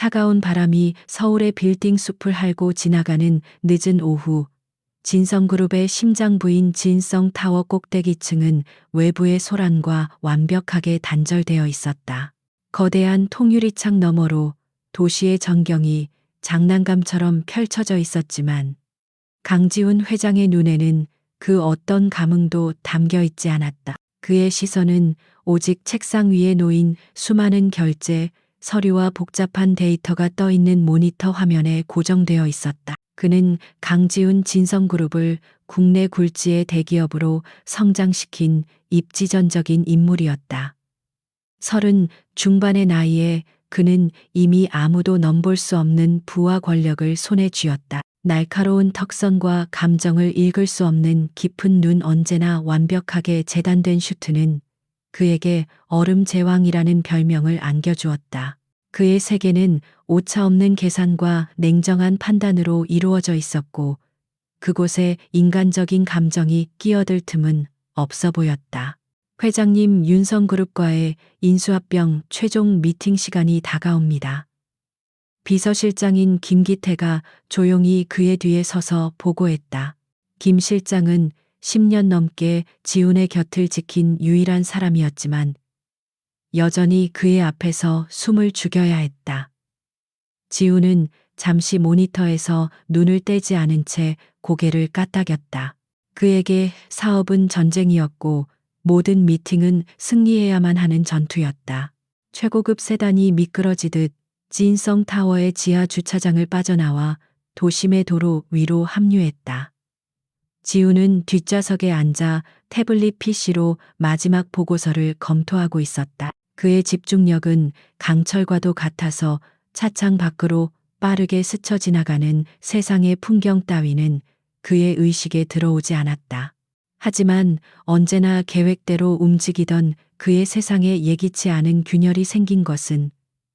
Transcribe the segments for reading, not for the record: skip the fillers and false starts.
차가운 바람이 서울의 빌딩 숲을 핥고 지나가는 늦은 오후, 진성그룹의 심장부인 진성타워 꼭대기층은 외부의 소란과 완벽하게 단절되어 있었다. 거대한 통유리창 너머로 도시의 전경이 장난감처럼 펼쳐져 있었지만 강지훈 회장의 눈에는 그 어떤 감흥도 담겨 있지 않았다. 그의 시선은 오직 책상 위에 놓인 수많은 결제, 서류와 복잡한 데이터가 떠 있는 모니터 화면에 고정되어 있었다. 그는 강지훈 진성그룹을 국내 굴지의 대기업으로 성장시킨 입지전적인 인물이었다. 30 중반의 나이에 그는 이미 아무도 넘볼 수 없는 부와 권력을 손에 쥐었다. 날카로운 턱선과 감정을 읽을 수 없는 깊은 눈, 언제나 완벽하게 재단된 슈트는 그에게 얼음 제왕이라는 별명을 안겨주었다. 그의 세계는 오차없는 계산과 냉정한 판단으로 이루어져 있었고 그곳에 인간적인 감정이 끼어들 틈은 없어 보였다. 회장님, 윤성그룹과의 인수합병 최종 미팅 시간이 다가옵니다. 비서실장인 김기태가 조용히 그의 뒤에 서서 보고했다. 김 실장은 10년 넘게 지훈의 곁을 지킨 유일한 사람이었지만 여전히 그의 앞에서 숨을 죽여야 했다. 지훈은 잠시 모니터에서 눈을 떼지 않은 채 고개를 까딱였다. 그에게 사업은 전쟁이었고 모든 미팅은 승리해야만 하는 전투였다. 최고급 세단이 미끄러지듯 진성타워의 지하 주차장을 빠져나와 도심의 도로 위로 합류했다. 지훈은 뒷좌석에 앉아 태블릿 PC로 마지막 보고서를 검토하고 있었다. 그의 집중력은 강철과도 같아서 차창 밖으로 빠르게 스쳐 지나가는 세상의 풍경 따위는 그의 의식에 들어오지 않았다. 하지만 언제나 계획대로 움직이던 그의 세상에 예기치 않은 균열이 생긴 것은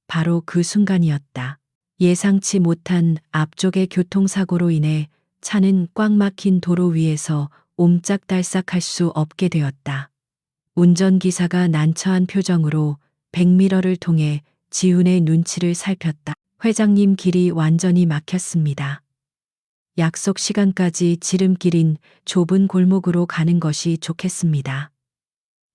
바로 그 순간이었다. 예상치 못한 앞쪽의 교통사고로 인해 차는 꽉 막힌 도로 위에서 옴짝달싹할 수 없게 되었다. 운전기사가 난처한 표정으로 백미러를 통해 지훈의 눈치를 살폈다. 회장님, 길이 완전히 막혔습니다. 약속 시간까지 지름길인 좁은 골목으로 가는 것이 좋겠습니다.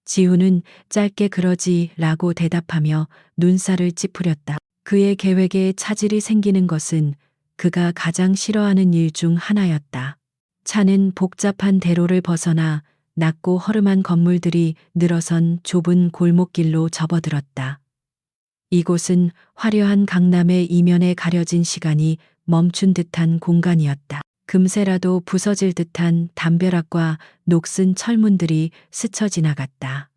지훈은 짧게 그러지라고 대답하며 눈살을 찌푸렸다. 그의 계획에 차질이 생기는 것은 그가 가장 싫어하는 일 중 하나였다. 차는 복잡한 대로를 벗어나 낮고 허름한 건물들이 늘어선 좁은 골목길로 접어들었다. 이곳은 화려한 강남의 이면에 가려진 시간이 멈춘 듯한 공간이었다. 금세라도 부서질 듯한 담벼락과 녹슨 철문들이 스쳐 지나갔다.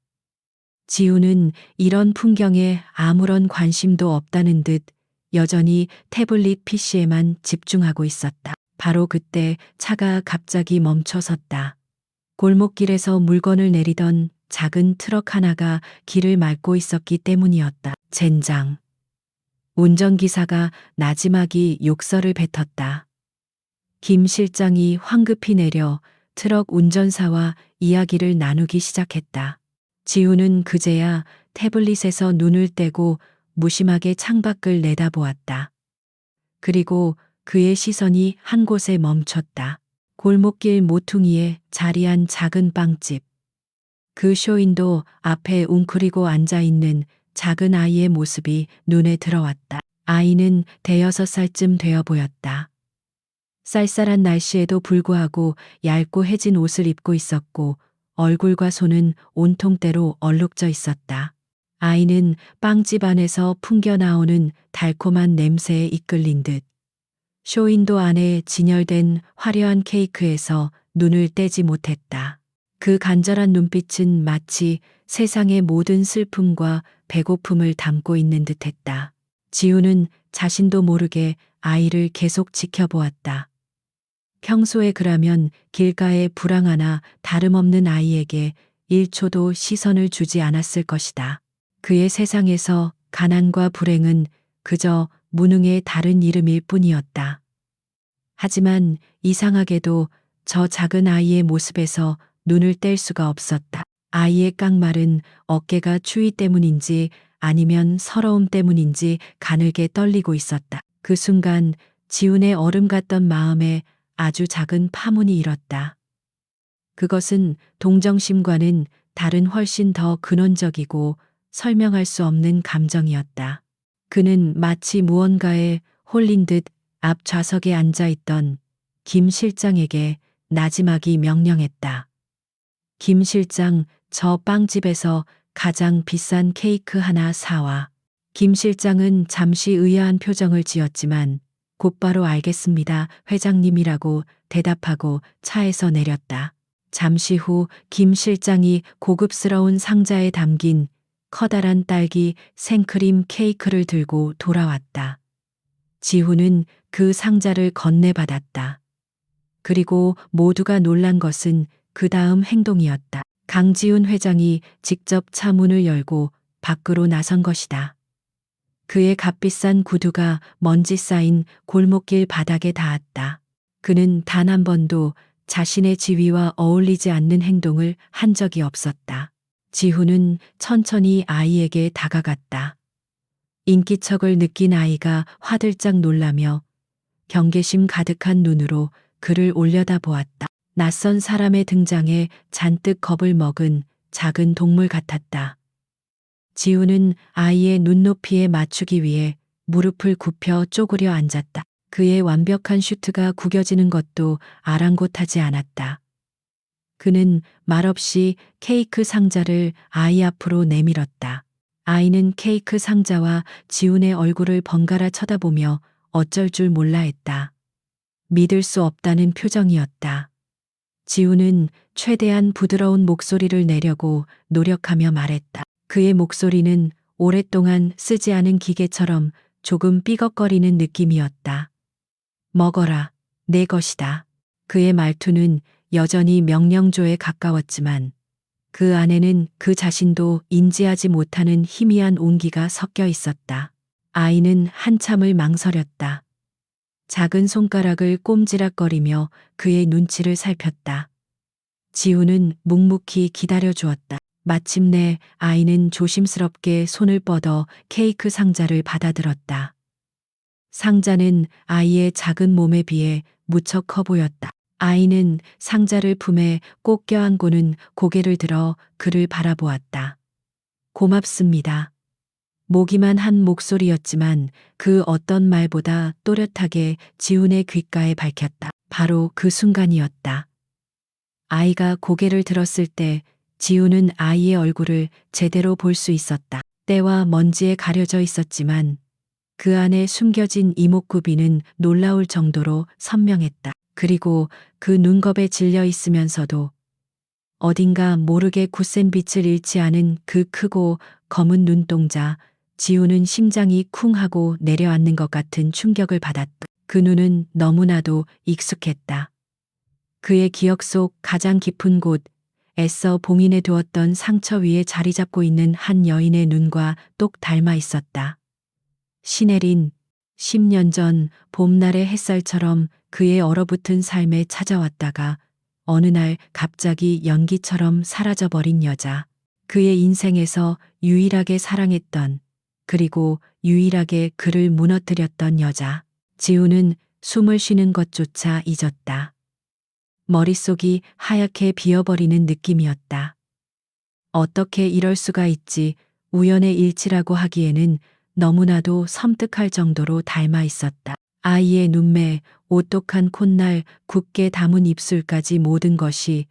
지훈은 이런 풍경에 아무런 관심도 없다는 듯 여전히 태블릿 PC에만 집중하고 있었다. 바로 그때 차가 갑자기 멈춰섰다. 골목길에서 물건을 내리던 작은 트럭 하나가 길을 막고 있었기 때문이었다. 젠장. 운전기사가 나지막이 욕설을 뱉었다. 김 실장이 황급히 내려 트럭 운전사와 이야기를 나누기 시작했다. 지훈은 그제야 태블릿에서 눈을 떼고 무심하게 창밖을 내다보았다. 그리고 그의 시선이 한 곳에 멈췄다. 골목길 모퉁이에 자리한 작은 빵집. 그 쇼윈도 앞에 웅크리고 앉아있는 작은 아이의 모습이 눈에 들어왔다. 아이는 5살쯤 되어 보였다. 쌀쌀한 날씨에도 불구하고 얇고 해진 옷을 입고 있었고 얼굴과 손은 온통 때로 얼룩져 있었다. 아이는 빵집 안에서 풍겨나오는 달콤한 냄새에 이끌린 듯 쇼윈도 안에 진열된 화려한 케이크에서 눈을 떼지 못했다. 그 간절한 눈빛은 마치 세상의 모든 슬픔과 배고픔을 담고 있는 듯했다. 지훈은 자신도 모르게 아이를 계속 지켜보았다. 평소에 그라면 길가의 불황하나 다름없는 아이에게 1초도 시선을 주지 않았을 것이다. 그의 세상에서 가난과 불행은 그저 무능의 다른 이름일 뿐이었다. 하지만 이상하게도 저 작은 아이의 모습에서 눈을 뗄 수가 없었다. 아이의 깡마른 어깨가 추위 때문인지 아니면 서러움 때문인지 가늘게 떨리고 있었다. 그 순간 지훈의 얼음 같던 마음에 아주 작은 파문이 일었다. 그것은 동정심과는 다른 훨씬 더 근원적이고 설명할 수 없는 감정이었다. 그는 마치 무언가에 홀린 듯 앞 좌석에 앉아 있던 김 실장에게 나지막이 명령했다. 김 실장, 저 빵집에서 가장 비싼 케이크 하나 사와. 김 실장은 잠시 의아한 표정을 지었지만 곧바로 알겠습니다, 회장님이라고 대답하고 차에서 내렸다. 잠시 후 김 실장이 고급스러운 상자에 담긴 커다란 딸기 생크림 케이크를 들고 돌아왔다. 지훈은 그 상자를 건네받았다. 그리고 모두가 놀란 것은 그 다음 행동이었다. 강지훈 회장이 직접 차 문을 열고 밖으로 나선 것이다. 그의 값비싼 구두가 먼지 쌓인 골목길 바닥에 닿았다. 그는 단 한 번도 자신의 지위와 어울리지 않는 행동을 한 적이 없었다. 지훈은 천천히 아이에게 다가갔다. 인기척을 느낀 아이가 화들짝 놀라며 경계심 가득한 눈으로 그를 올려다보았다. 낯선 사람의 등장에 잔뜩 겁을 먹은 작은 동물 같았다. 지훈은 아이의 눈높이에 맞추기 위해 무릎을 굽혀 쪼그려 앉았다. 그의 완벽한 슈트가 구겨지는 것도 아랑곳하지 않았다. 그는 말없이 케이크 상자를 아이 앞으로 내밀었다. 아이는 케이크 상자와 지훈의 얼굴을 번갈아 쳐다보며 어쩔 줄 몰라 했다. 믿을 수 없다는 표정이었다. 지훈은 최대한 부드러운 목소리를 내려고 노력하며 말했다. 그의 목소리는 오랫동안 쓰지 않은 기계처럼 조금 삐걱거리는 느낌이었다. 먹어라, 내 것이다. 그의 말투는 여전히 명령조에 가까웠지만 그 안에는 그 자신도 인지하지 못하는 희미한 온기가 섞여 있었다. 아이는 한참을 망설였다. 작은 손가락을 꼼지락거리며 그의 눈치를 살폈다. 지훈은 묵묵히 기다려 주었다. 마침내 아이는 조심스럽게 손을 뻗어 케이크 상자를 받아들었다. 상자는 아이의 작은 몸에 비해 무척 커 보였다. 아이는 상자를 품에 꼭 껴안고는 고개를 들어 그를 바라보았다. 고맙습니다. 모기만 한 목소리였지만 그 어떤 말보다 또렷하게 지훈의 귓가에 밝혔다. 바로 그 순간이었다. 아이가 고개를 들었을 때 지훈은 아이의 얼굴을 제대로 볼 수 있었다. 때와 먼지에 가려져 있었지만 그 안에 숨겨진 이목구비는 놀라울 정도로 선명했다. 그리고 그 눈겁에 질려 있으면서도 어딘가 모르게 굳센 빛을 잃지 않은 그 크고 검은 눈동자, 지훈은 심장이 쿵 하고 내려앉는 것 같은 충격을 받았다. 그 눈은 너무나도 익숙했다. 그의 기억 속 가장 깊은 곳, 애써 봉인해 두었던 상처 위에 자리 잡고 있는 한 여인의 눈과 똑 닮아 있었다. 시내린 10년 전 봄날의 햇살처럼 그의 얼어붙은 삶에 찾아왔다가 어느 날 갑자기 연기처럼 사라져버린 여자. 그의 인생에서 유일하게 사랑했던, 그리고 유일하게 그를 무너뜨렸던 여자. 지훈은 숨을 쉬는 것조차 잊었다. 머릿속이 하얗게 비어버리는 느낌이었다. 어떻게 이럴 수가 있지, 우연의 일치라고 하기에는 너무나도 섬뜩할 정도로 닮아 있었다. 아이의 눈매, 오똑한 콧날, 굳게 담은 입술까지 모든 것이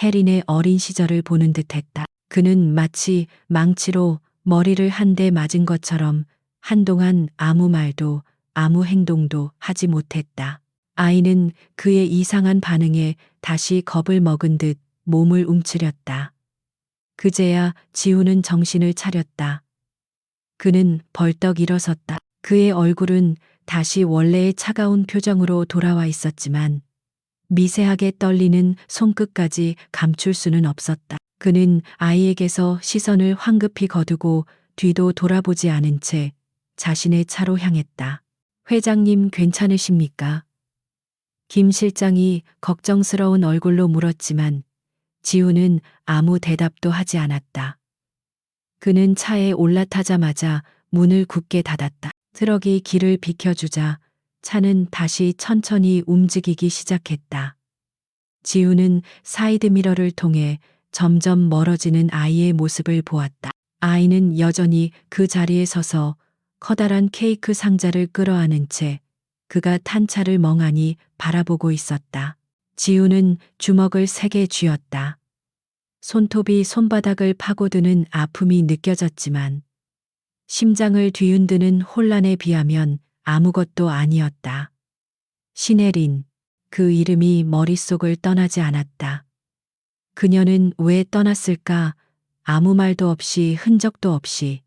혜린의 어린 시절을 보는 듯했다. 그는 마치 망치로 머리를 한 대 맞은 것처럼 한동안 아무 말도 아무 행동도 하지 못했다. 아이는 그의 이상한 반응에 다시 겁을 먹은 듯 몸을 움츠렸다. 그제야 지훈은 정신을 차렸다. 그는 벌떡 일어섰다. 그의 얼굴은 다시 원래의 차가운 표정으로 돌아와 있었지만 미세하게 떨리는 손끝까지 감출 수는 없었다. 그는 아이에게서 시선을 황급히 거두고 뒤도 돌아보지 않은 채 자신의 차로 향했다. 회장님 괜찮으십니까? 김 실장이 걱정스러운 얼굴로 물었지만 지우는 아무 대답도 하지 않았다. 그는 차에 올라타자마자 문을 굳게 닫았다. 트럭이 길을 비켜주자 차는 다시 천천히 움직이기 시작했다. 지우는 사이드미러를 통해 점점 멀어지는 아이의 모습을 보았다. 아이는 여전히 그 자리에 서서 커다란 케이크 상자를 끌어안은 채 그가 탄 차를 멍하니 바라보고 있었다. 지우는 주먹을 세게 쥐었다. 손톱이 손바닥을 파고드는 아픔이 느껴졌지만 심장을 뒤흔드는 혼란에 비하면 아무것도 아니었다. 신혜린, 그 이름이 머릿속을 떠나지 않았다. 그녀는 왜 떠났을까? 아무 말도 없이 흔적도 없이.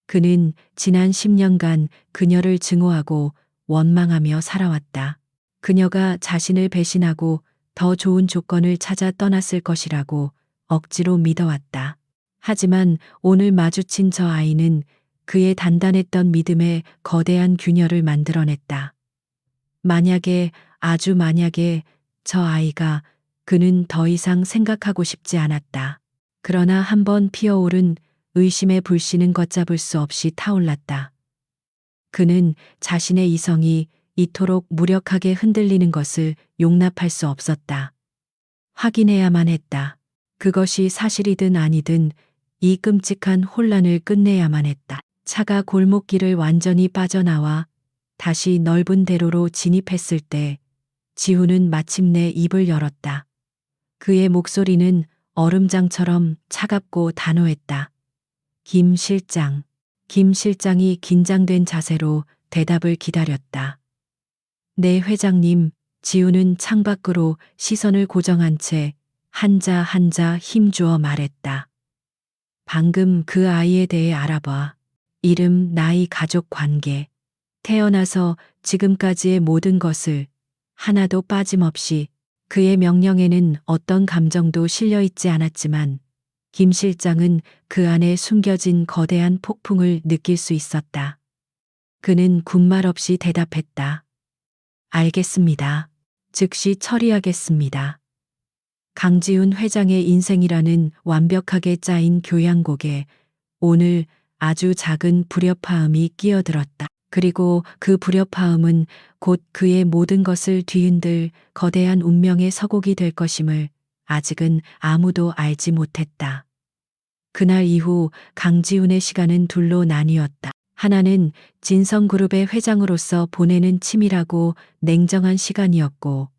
그는 지난 10년간 그녀를 증오하고 원망하며 살아왔다. 그녀가 자신을 배신하고 더 좋은 조건을 찾아 떠났을 것이라고 억지로 믿어왔다. 하지만 오늘 마주친 저 아이는 그의 단단했던 믿음에 거대한 균열을 만들어냈다. 만약에, 아주 만약에 저 아이가 그는 더 이상 생각하고 싶지 않았다. 그러나 한번 피어오른 의심의 불씨는 걷잡을 수 없이 타올랐다. 그는 자신의 이성이 이토록 무력하게 흔들리는 것을 용납할 수 없었다. 확인해야만 했다. 그것이 사실이든 아니든 이 끔찍한 혼란을 끝내야만 했다. 차가 골목길을 완전히 빠져나와 다시 넓은 대로로 진입했을 때 지우는 마침내 입을 열었다. 그의 목소리는 얼음장처럼 차갑고 단호했다. 김 실장. 김 실장이 긴장된 자세로 대답을 기다렸다. 네, 회장님. 지우는 창밖으로 시선을 고정한 채 한자 한자 힘주어 말했다. 방금 그 아이에 대해 알아봐. 이름, 나이, 가족 관계. 태어나서 지금까지의 모든 것을 하나도 빠짐없이. 그의 명령에는 어떤 감정도 실려 있지 않았지만 김 실장은 그 안에 숨겨진 거대한 폭풍을 느낄 수 있었다. 그는 군말 없이 대답했다. 알겠습니다. 즉시 처리하겠습니다. 강지훈 회장의 인생이라는 완벽하게 짜인 교양곡에 오늘 아주 작은 불협화음이 끼어들었다. 그리고 그 불협화음은 곧 그의 모든 것을 뒤흔들 거대한 운명의 서곡이 될 것임을 아직은 아무도 알지 못했다. 그날 이후 강지훈의 시간은 둘로 나뉘었다. 하나는 진성그룹의 회장으로서 보내는 치밀하고 냉정한 시간이었고,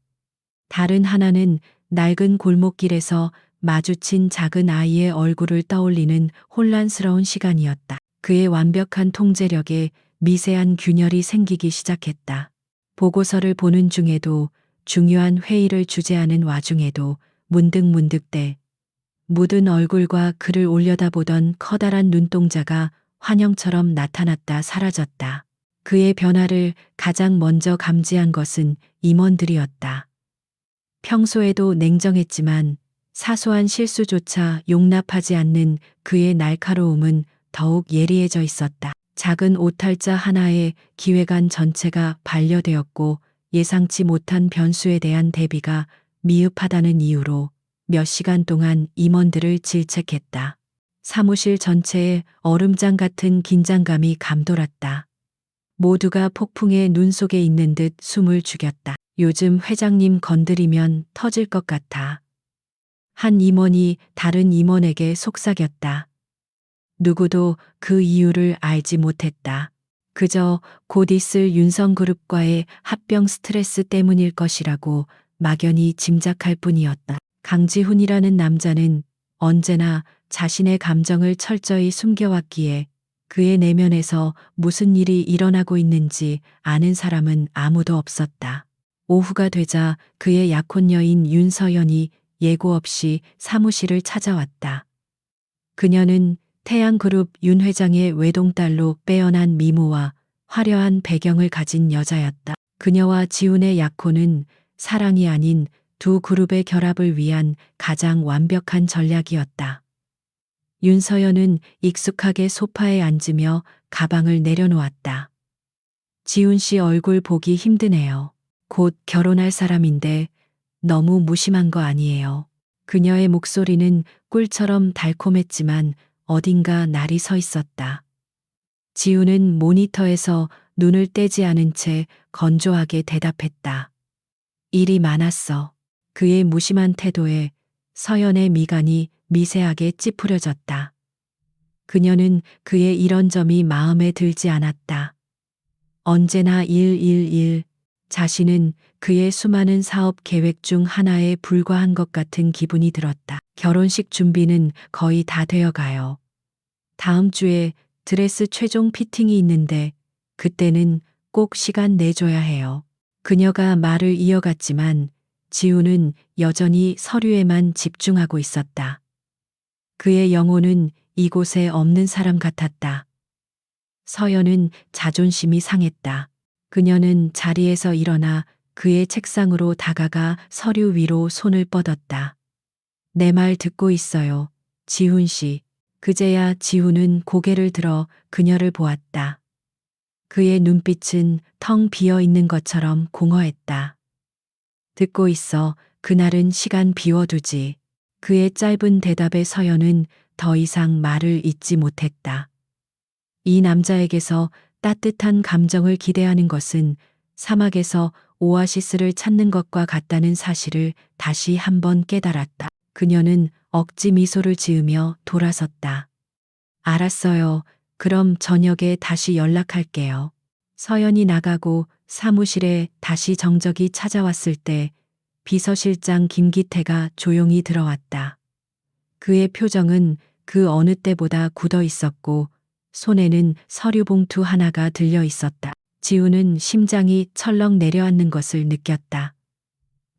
다른 하나는 낡은 골목길에서 마주친 작은 아이의 얼굴을 떠올리는 혼란스러운 시간이었다. 그의 완벽한 통제력에 미세한 균열이 생기기 시작했다. 보고서를 보는 중에도, 중요한 회의를 주재하는 와중에도 문득문득 때 묻은 얼굴과 그를 올려다보던 커다란 눈동자가 환영처럼 나타났다 사라졌다. 그의 변화를 가장 먼저 감지한 것은 임원들이었다. 평소에도 냉정했지만 사소한 실수조차 용납하지 않는 그의 날카로움은 더욱 예리해져 있었다. 작은 오탈자 하나에 기획안 전체가 반려되었고 예상치 못한 변수에 대한 대비가 미흡하다는 이유로 몇 시간 동안 임원들을 질책했다. 사무실 전체에 얼음장 같은 긴장감이 감돌았다. 모두가 폭풍의 눈 속에 있는 듯 숨을 죽였다. 요즘 회장님 건드리면 터질 것 같아. 한 임원이 다른 임원에게 속삭였다. 누구도 그 이유를 알지 못했다. 그저 곧 있을 윤성그룹과의 합병 스트레스 때문일 것이라고 막연히 짐작할 뿐이었다. 강지훈이라는 남자는 언제나 자신의 감정을 철저히 숨겨왔기에 그의 내면에서 무슨 일이 일어나고 있는지 아는 사람은 아무도 없었다. 오후가 되자 그의 약혼녀인 윤서연이 예고 없이 사무실을 찾아왔다. 그녀는 태양그룹 윤 회장의 외동딸로 빼어난 미모와 화려한 배경을 가진 여자였다. 그녀와 지훈의 약혼은 사랑이 아닌 두 그룹의 결합을 위한 가장 완벽한 전략이었다. 윤서연은 익숙하게 소파에 앉으며 가방을 내려놓았다. 지훈 씨 얼굴 보기 힘드네요. 곧 결혼할 사람인데 너무 무심한 거 아니에요. 그녀의 목소리는 꿀처럼 달콤했지만 어딘가 날이 서 있었다. 지우는 모니터에서 눈을 떼지 않은 채 건조하게 대답했다. 일이 많았어. 그의 무심한 태도에 서연의 미간이 미세하게 찌푸려졌다. 그녀는 그의 이런 점이 마음에 들지 않았다. 언제나 일. 자신은 그의 수많은 사업 계획 중 하나에 불과한 것 같은 기분이 들었다. 결혼식 준비는 거의 다 되어 가요. 다음 주에 드레스 최종 피팅이 있는데 그때는 꼭 시간 내줘야 해요. 그녀가 말을 이어갔지만 지우는 여전히 서류에만 집중하고 있었다. 그의 영혼은 이곳에 없는 사람 같았다. 서연은 자존심이 상했다. 그녀는 자리에서 일어나 그의 책상으로 다가가 서류 위로 손을 뻗었다. 내 말 듣고 있어요. 지훈 씨. 그제야 지훈은 고개를 들어 그녀를 보았다. 그의 눈빛은 텅 비어 있는 것처럼 공허했다. 듣고 있어. 그날은 시간 비워두지. 그의 짧은 대답에 서연은 더 이상 말을 잇지 못했다. 이 남자에게서 따뜻한 감정을 기대하는 것은 사막에서 오아시스를 찾는 것과 같다는 사실을 다시 한번 깨달았다. 그녀는 억지 미소를 지으며 돌아섰다. 알았어요. 그럼 저녁에 다시 연락할게요. 서연이 나가고 사무실에 다시 정적이 찾아왔을 때 비서실장 김기태가 조용히 들어왔다. 그의 표정은 그 어느 때보다 굳어 있었고 손에는 서류 봉투 하나가 들려 있었다. 지우는 심장이 철렁 내려앉는 것을 느꼈다.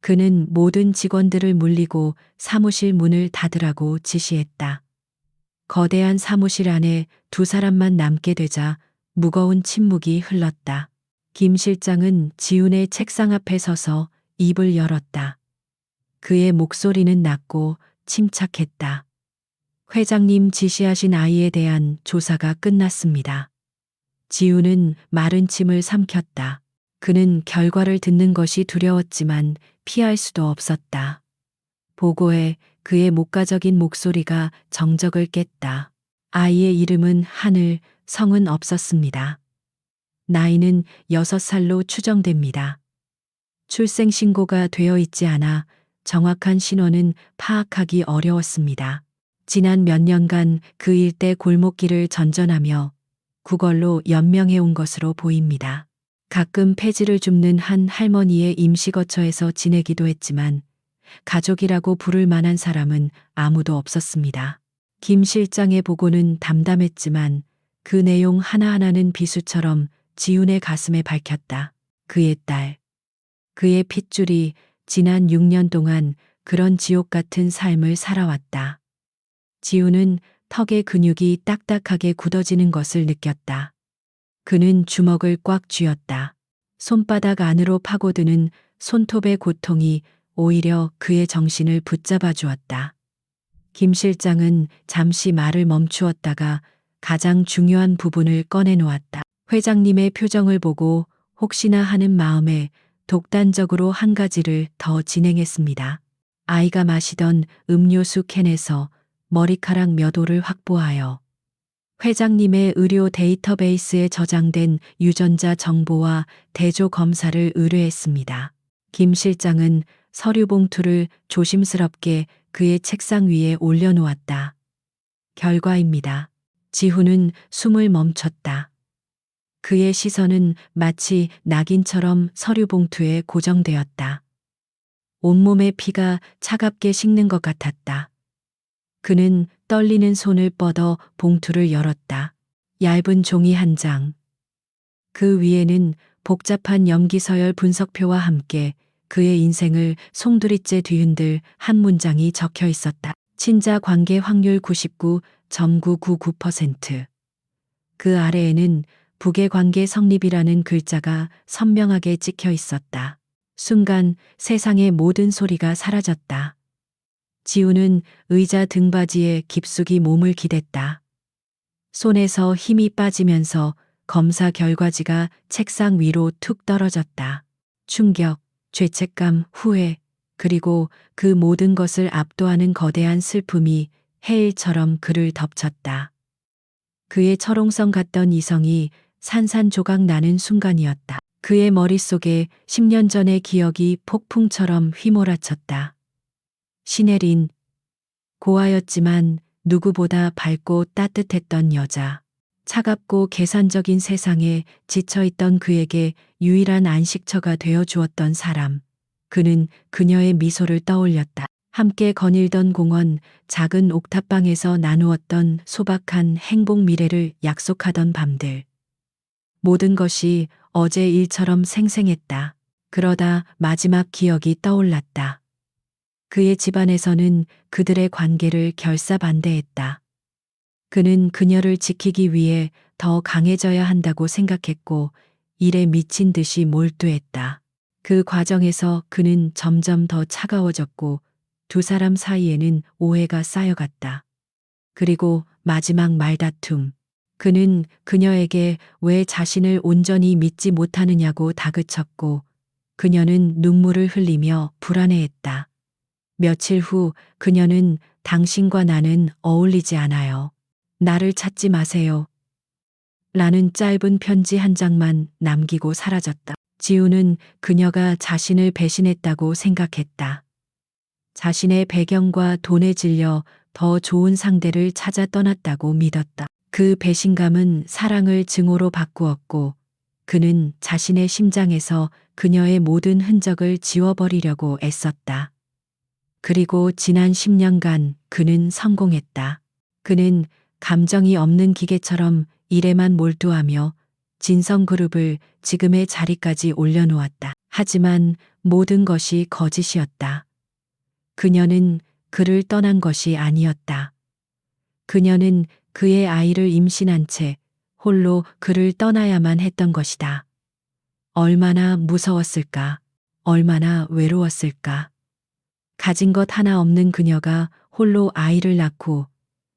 그는 모든 직원들을 물리고 사무실 문을 닫으라고 지시했다. 거대한 사무실 안에 두 사람만 남게 되자 무거운 침묵이 흘렀다. 김 실장은 지훈의 책상 앞에 서서 입을 열었다. 그의 목소리는 낮고 침착했다. 회장님 지시하신 아이에 대한 조사가 끝났습니다. 지우는 마른 침을 삼켰다. 그는 결과를 듣는 것이 두려웠지만 피할 수도 없었다. 보고에 그의 목가적인 목소리가 정적을 깼다. 아이의 이름은 하늘, 성은 없었습니다. 나이는 6살로 추정됩니다. 출생신고가 되어 있지 않아 정확한 신원은 파악하기 어려웠습니다. 지난 몇 년간 그 일대 골목길을 전전하며 구걸로 연명해온 것으로 보입니다. 가끔 폐지를 줍는 한 할머니의 임시거처에서 지내기도 했지만 가족이라고 부를 만한 사람은 아무도 없었습니다. 김 실장의 보고는 담담했지만 그 내용 하나하나는 비수처럼 지훈의 가슴에 밝혔다. 그의 딸. 그의 핏줄이 지난 6년 동안 그런 지옥 같은 삶을 살아왔다. 지훈은 턱의 근육이 딱딱하게 굳어지는 것을 느꼈다. 그는 주먹을 꽉 쥐었다. 손바닥 안으로 파고드는 손톱의 고통이 오히려 그의 정신을 붙잡아 주었다. 김 실장은 잠시 말을 멈추었다가 가장 중요한 부분을 꺼내놓았다. 회장님의 표정을 보고 혹시나 하는 마음에 독단적으로 한 가지를 더 진행했습니다. 아이가 마시던 음료수 캔에서 머리카락 몇 올을 확보하여 회장님의 의료 데이터베이스에 저장된 유전자 정보와 대조 검사를 의뢰했습니다. 김 실장은 서류 봉투를 조심스럽게 그의 책상 위에 올려놓았다. 결과입니다. 지훈은 숨을 멈췄다. 그의 시선은 마치 낙인처럼 서류 봉투에 고정되었다. 온몸의 피가 차갑게 식는 것 같았다. 그는 떨리는 손을 뻗어 봉투를 열었다. 얇은 종이 한 장. 그 위에는 복잡한 염기서열 분석표와 함께 그의 인생을 송두리째 뒤흔들 한 문장이 적혀 있었다. 친자 관계 확률 99.999%. 그 아래에는 부계 관계 성립이라는 글자가 선명하게 찍혀 있었다. 순간 세상의 모든 소리가 사라졌다. 지우는 의자 등받이에 깊숙이 몸을 기댔다. 손에서 힘이 빠지면서 검사 결과지가 책상 위로 툭 떨어졌다. 충격, 죄책감, 후회, 그리고 그 모든 것을 압도하는 거대한 슬픔이 해일처럼 그를 덮쳤다. 그의 철옹성 같던 이성이 산산조각 나는 순간이었다. 그의 머릿속에 10년 전의 기억이 폭풍처럼 휘몰아쳤다. 신혜린, 고아였지만 누구보다 밝고 따뜻했던 여자. 차갑고 계산적인 세상에 지쳐있던 그에게 유일한 안식처가 되어 주었던 사람. 그는 그녀의 미소를 떠올렸다. 함께 거닐던 공원, 작은 옥탑방에서 나누었던 소박한 행복 미래를 약속하던 밤들. 모든 것이 어제 일처럼 생생했다. 그러다 마지막 기억이 떠올랐다. 그의 집안에서는 그들의 관계를 결사반대했다. 그는 그녀를 지키기 위해 더 강해져야 한다고 생각했고 일에 미친 듯이 몰두했다. 그 과정에서 그는 점점 더 차가워졌고 두 사람 사이에는 오해가 쌓여갔다. 그리고 마지막 말다툼. 그는 그녀에게 왜 자신을 온전히 믿지 못하느냐고 다그쳤고 그녀는 눈물을 흘리며 불안해했다. 며칠 후 그녀는 당신과 나는 어울리지 않아요. 나를 찾지 마세요. 라는 짧은 편지 한 장만 남기고 사라졌다. 지우는 그녀가 자신을 배신했다고 생각했다. 자신의 배경과 돈에 질려 더 좋은 상대를 찾아 떠났다고 믿었다. 그 배신감은 사랑을 증오로 바꾸었고 그는 자신의 심장에서 그녀의 모든 흔적을 지워버리려고 애썼다. 그리고 지난 10년간 그는 성공했다. 그는 감정이 없는 기계처럼 일에만 몰두하며 진성그룹을 지금의 자리까지 올려놓았다. 하지만 모든 것이 거짓이었다. 그녀는 그를 떠난 것이 아니었다. 그녀는 그의 아이를 임신한 채 홀로 그를 떠나야만 했던 것이다. 얼마나 무서웠을까? 얼마나 외로웠을까? 가진 것 하나 없는 그녀가 홀로 아이를 낳고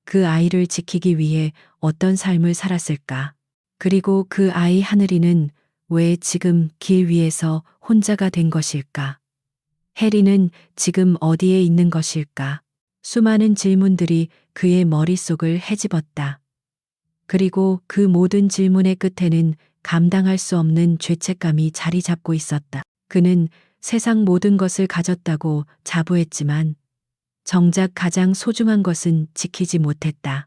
그 아이를 지키기 위해 어떤 삶을 살았을까? 그리고 그 아이 하늘이는 왜 지금 길 위에서 혼자가 된 것일까? 해리는 지금 어디에 있는 것일까? 수많은 질문들이 그의 머릿속을 헤집었다. 그리고 그 모든 질문의 끝에는 감당할 수 없는 죄책감이 자리 잡고 있었다. 그는 세상 모든 것을 가졌다고 자부했지만 정작 가장 소중한 것은 지키지 못했다.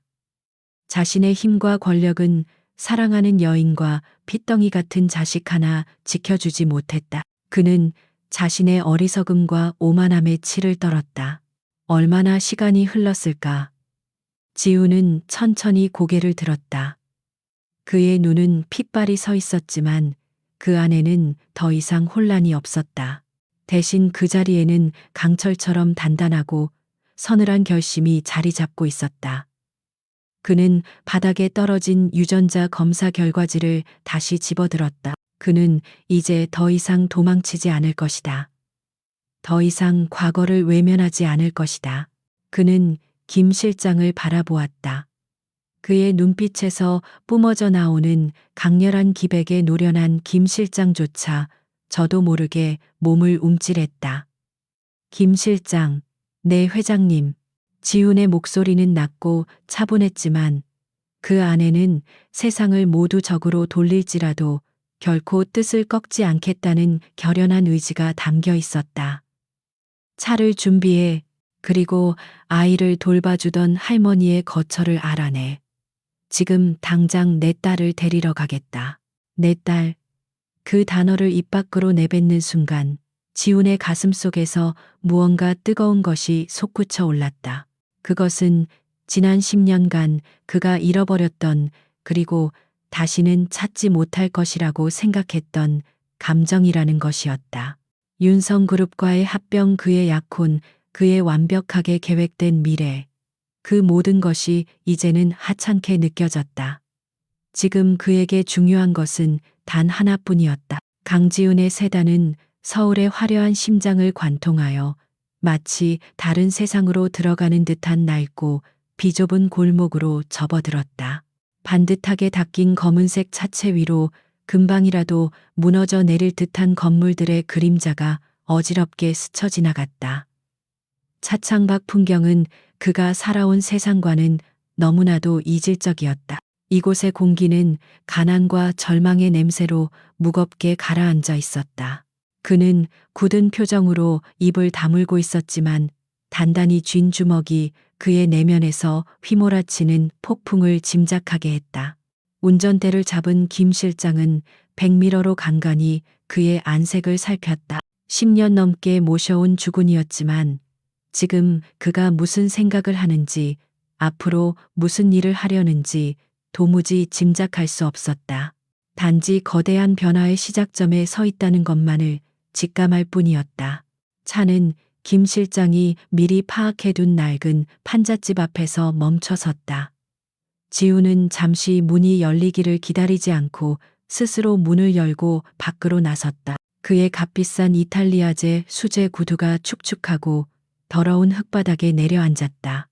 자신의 힘과 권력은 사랑하는 여인과 핏덩이 같은 자식 하나 지켜주지 못했다. 그는 자신의 어리석음과 오만함에 치를 떨었다. 얼마나 시간이 흘렀을까? 지우는 천천히 고개를 들었다. 그의 눈은 핏발이 서 있었지만 그 안에는 더 이상 혼란이 없었다. 대신 그 자리에는 강철처럼 단단하고 서늘한 결심이 자리 잡고 있었다. 그는 바닥에 떨어진 유전자 검사 결과지를 다시 집어들었다. 그는 이제 더 이상 도망치지 않을 것이다. 더 이상 과거를 외면하지 않을 것이다. 그는 김 실장을 바라보았다. 그의 눈빛에서 뿜어져 나오는 강렬한 기백에 노련한 김 실장조차 저도 모르게 몸을 움찔했다. 김 실장, 네 회장님. 지훈의 목소리는 낮고 차분했지만 그 안에는 세상을 모두 적으로 돌릴지라도 결코 뜻을 꺾지 않겠다는 결연한 의지가 담겨 있었다. 차를 준비해. 그리고 아이를 돌봐주던 할머니의 거처를 알아내. 지금 당장 내 딸을 데리러 가겠다. 내 딸. 그 단어를 입 밖으로 내뱉는 순간 지훈의 가슴 속에서 무언가 뜨거운 것이 솟구쳐 올랐다. 그것은 지난 10년간 그가 잃어버렸던 그리고 다시는 찾지 못할 것이라고 생각했던 감정이라는 것이었다. 윤성그룹과의 합병, 그의 약혼, 그의 완벽하게 계획된 미래. 그 모든 것이 이제는 하찮게 느껴졌다. 지금 그에게 중요한 것은 단 하나뿐이었다. 강지훈의 세단은 서울의 화려한 심장을 관통하여 마치 다른 세상으로 들어가는 듯한 낡고 비좁은 골목으로 접어들었다. 반듯하게 닦인 검은색 차체 위로 금방이라도 무너져 내릴 듯한 건물들의 그림자가 어지럽게 스쳐 지나갔다. 차창 밖 풍경은 그가 살아온 세상과는 너무나도 이질적이었다. 이곳의 공기는 가난과 절망의 냄새로 무겁게 가라앉아 있었다. 그는 굳은 표정으로 입을 다물고 있었지만 단단히 쥔 주먹이 그의 내면에서 휘몰아치는 폭풍을 짐작하게 했다. 운전대를 잡은 김 실장은 백미러로 간간히 그의 안색을 살폈다. 10년 넘게 모셔온 주군이었지만 지금 그가 무슨 생각을 하는지, 앞으로 무슨 일을 하려는지 도무지 짐작할 수 없었다. 단지 거대한 변화의 시작점에 서 있다는 것만을 직감할 뿐이었다. 차는 김 실장이 미리 파악해둔 낡은 판잣집 앞에서 멈춰 섰다. 지우는 잠시 문이 열리기를 기다리지 않고 스스로 문을 열고 밖으로 나섰다. 그의 값비싼 이탈리아제 수제 구두가 축축하고 더러운 흙바닥에 내려앉았다.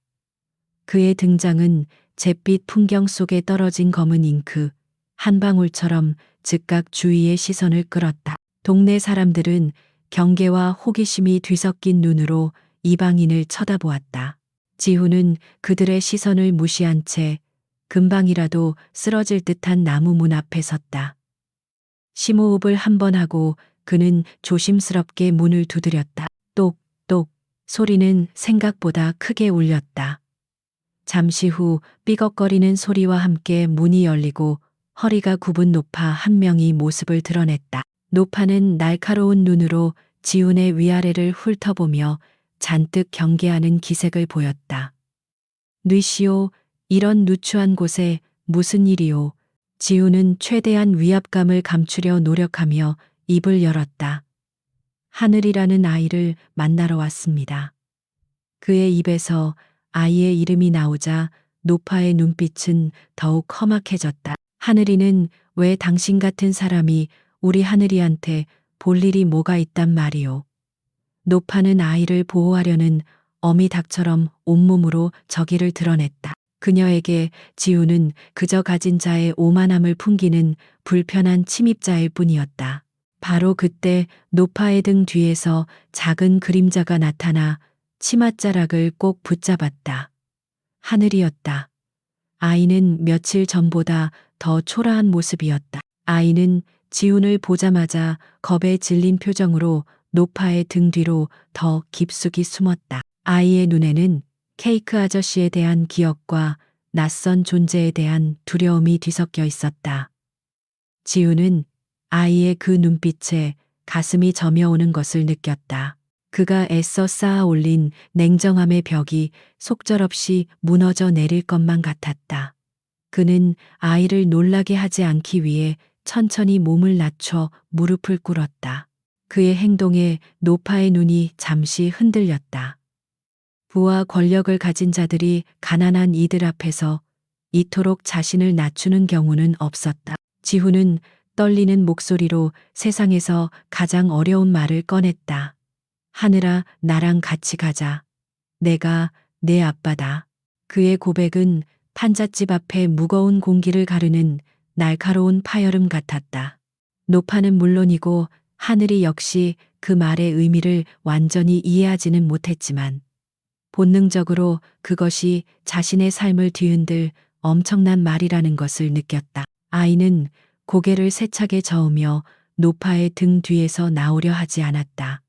그의 등장은 잿빛 풍경 속에 떨어진 검은 잉크 한 방울처럼 즉각 주위의 시선을 끌었다. 동네 사람들은 경계와 호기심이 뒤섞인 눈으로 이방인을 쳐다보았다. 지후는 그들의 시선을 무시한 채 금방이라도 쓰러질 듯한 나무 문 앞에 섰다. 심호흡을 한 번 하고 그는 조심스럽게 문을 두드렸다. 똑똑 소리는 생각보다 크게 울렸다. 잠시 후 삐걱거리는 소리와 함께 문이 열리고 허리가 굽은 노파 한 명이 모습을 드러냈다. 노파는 날카로운 눈으로 지훈의 위아래를 훑어보며 잔뜩 경계하는 기색을 보였다. 뉘시오, 이런 누추한 곳에 무슨 일이오? 지훈은 최대한 위압감을 감추려 노력하며 입을 열었다. 하늘이라는 아이를 만나러 왔습니다. 그의 입에서 아이의 이름이 나오자 노파의 눈빛은 더욱 험악해졌다. 하늘이는 왜 당신 같은 사람이 우리 하늘이한테 볼 일이 뭐가 있단 말이오. 노파는 아이를 보호하려는 어미 닭처럼 온몸으로 저기를 드러냈다. 그녀에게 지우는 그저 가진 자의 오만함을 풍기는 불편한 침입자일 뿐이었다. 바로 그때 노파의 등 뒤에서 작은 그림자가 나타나 치맛자락을 꼭 붙잡았다. 하늘이었다. 아이는 며칠 전보다 더 초라한 모습이었다. 아이는 지훈을 보자마자 겁에 질린 표정으로 노파의 등 뒤로 더 깊숙이 숨었다. 아이의 눈에는 케이크 아저씨에 대한 기억과 낯선 존재에 대한 두려움이 뒤섞여 있었다. 지훈은 아이의 그 눈빛에 가슴이 저며오는 것을 느꼈다. 그가 애써 쌓아 올린 냉정함의 벽이 속절없이 무너져 내릴 것만 같았다. 그는 아이를 놀라게 하지 않기 위해 천천히 몸을 낮춰 무릎을 꿇었다. 그의 행동에 노파의 눈이 잠시 흔들렸다. 부와 권력을 가진 자들이 가난한 이들 앞에서 이토록 자신을 낮추는 경우는 없었다. 지훈은 떨리는 목소리로 세상에서 가장 어려운 말을 꺼냈다. 하늘아, 나랑 같이 가자. 내가 내 아빠다. 그의 고백은 판잣집 앞에 무거운 공기를 가르는 날카로운 파열음 같았다. 노파는 물론이고 하늘이 역시 그 말의 의미를 완전히 이해하지는 못했지만 본능적으로 그것이 자신의 삶을 뒤흔들 엄청난 말이라는 것을 느꼈다. 아이는 고개를 세차게 저으며 노파의 등 뒤에서 나오려 하지 않았다.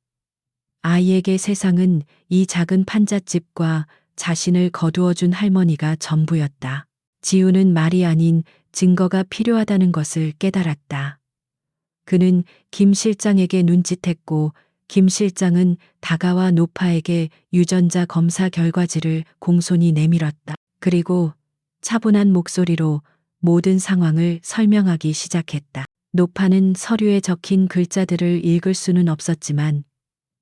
아이에게 세상은 이 작은 판잣집과 자신을 거두어준 할머니가 전부였다. 지우는 말이 아닌 증거가 필요하다는 것을 깨달았다. 그는 김 실장에게 눈짓했고 김 실장은 다가와 노파에게 유전자 검사 결과지를 공손히 내밀었다. 그리고 차분한 목소리로 모든 상황을 설명하기 시작했다. 노파는 서류에 적힌 글자들을 읽을 수는 없었지만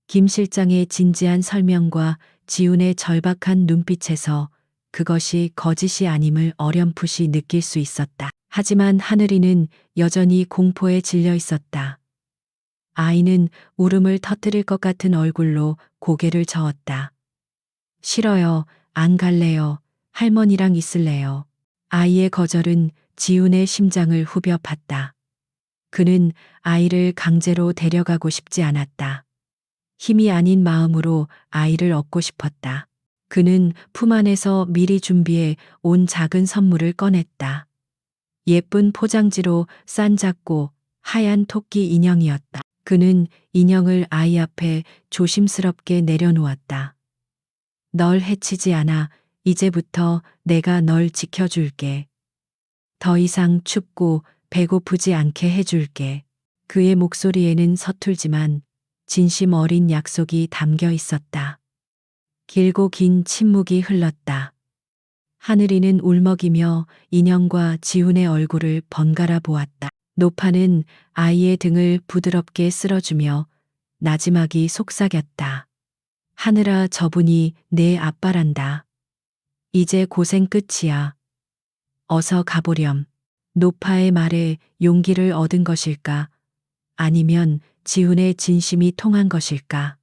김 실장의 진지한 설명과 지훈의 절박한 눈빛에서 그것이 거짓이 아님을 어렴풋이 느낄 수 있었다. 하지만 하늘이는 여전히 공포에 질려 있었다. 아이는 울음을 터뜨릴 것 같은 얼굴로 고개를 저었다. 싫어요. 안 갈래요. 할머니랑 있을래요. 아이의 거절은 지훈의 심장을 후벼 팠다. 그는 아이를 강제로 데려가고 싶지 않았다. 힘이 아닌 마음으로 아이를 얻고 싶었다. 그는 품 안에서 미리 준비해 온 작은 선물을 꺼냈다. 예쁜 포장지로 싼 작고 하얀 토끼 인형이었다. 그는 인형을 아이 앞에 조심스럽게 내려놓았다. 널 해치지 않아. 이제부터 내가 널 지켜줄게. 더 이상 춥고 배고프지 않게 해줄게. 그의 목소리에는 서툴지만 진심 어린 약속이 담겨 있었다. 길고 긴 침묵이 흘렀다. 하늘이는 울먹이며 인형과 지훈의 얼굴을 번갈아 보았다. 노파는 아이의 등을 부드럽게 쓸어주며 나지막이 속삭였다. 하늘아, 저분이 내 아빠란다. 이제 고생 끝이야. 어서 가보렴. 노파의 말에 용기를 얻은 것일까? 아니면 지훈의 진심이 통한 것일까?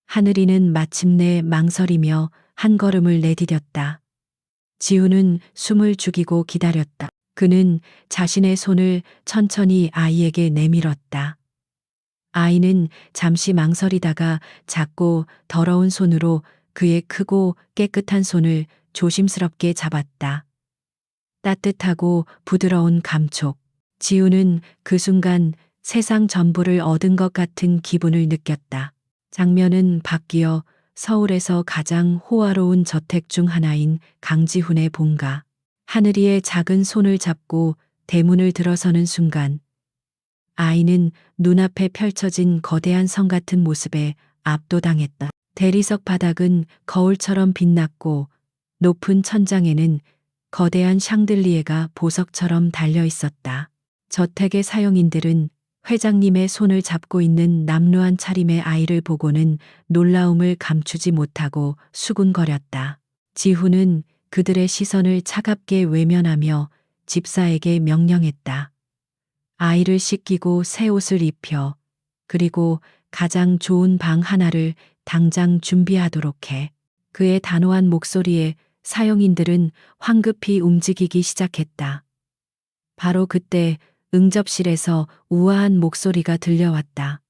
하늘이는 마침내 망설이며 한 걸음을 내디뎠다. 지훈은 숨을 죽이고 기다렸다. 그는 자신의 손을 천천히 아이에게 내밀었다. 아이는 잠시 망설이다가 작고 더러운 손으로 그의 크고 깨끗한 손을 조심스럽게 잡았다. 따뜻하고 부드러운 감촉. 지훈은 그 순간 세상 전부를 얻은 것 같은 기분을 느꼈다. 장면은 바뀌어 서울에서 가장 호화로운 저택 중 하나인 강지훈의 본가. 하늘이의 작은 손을 잡고 대문을 들어서는 순간 아이는 눈앞에 펼쳐진 거대한 성 같은 모습에 압도당했다. 대리석 바닥은 거울처럼 빛났고 높은 천장에는 거대한 샹들리에가 보석처럼 달려 있었다. 저택의 사용인들은 회장님의 손을 잡고 있는 남루한 차림의 아이를 보고는 놀라움을 감추지 못하고 수군거렸다. 지훈은 그들의 시선을 차갑게 외면하며 집사에게 명령했다. 아이를 씻기고 새 옷을 입혀 그리고 가장 좋은 방 하나를 당장 준비하도록 해. 그의 단호한 목소리에 사용인들은 황급히 움직이기 시작했다. 바로 그때 응접실에서 우아한 목소리가 들려왔다.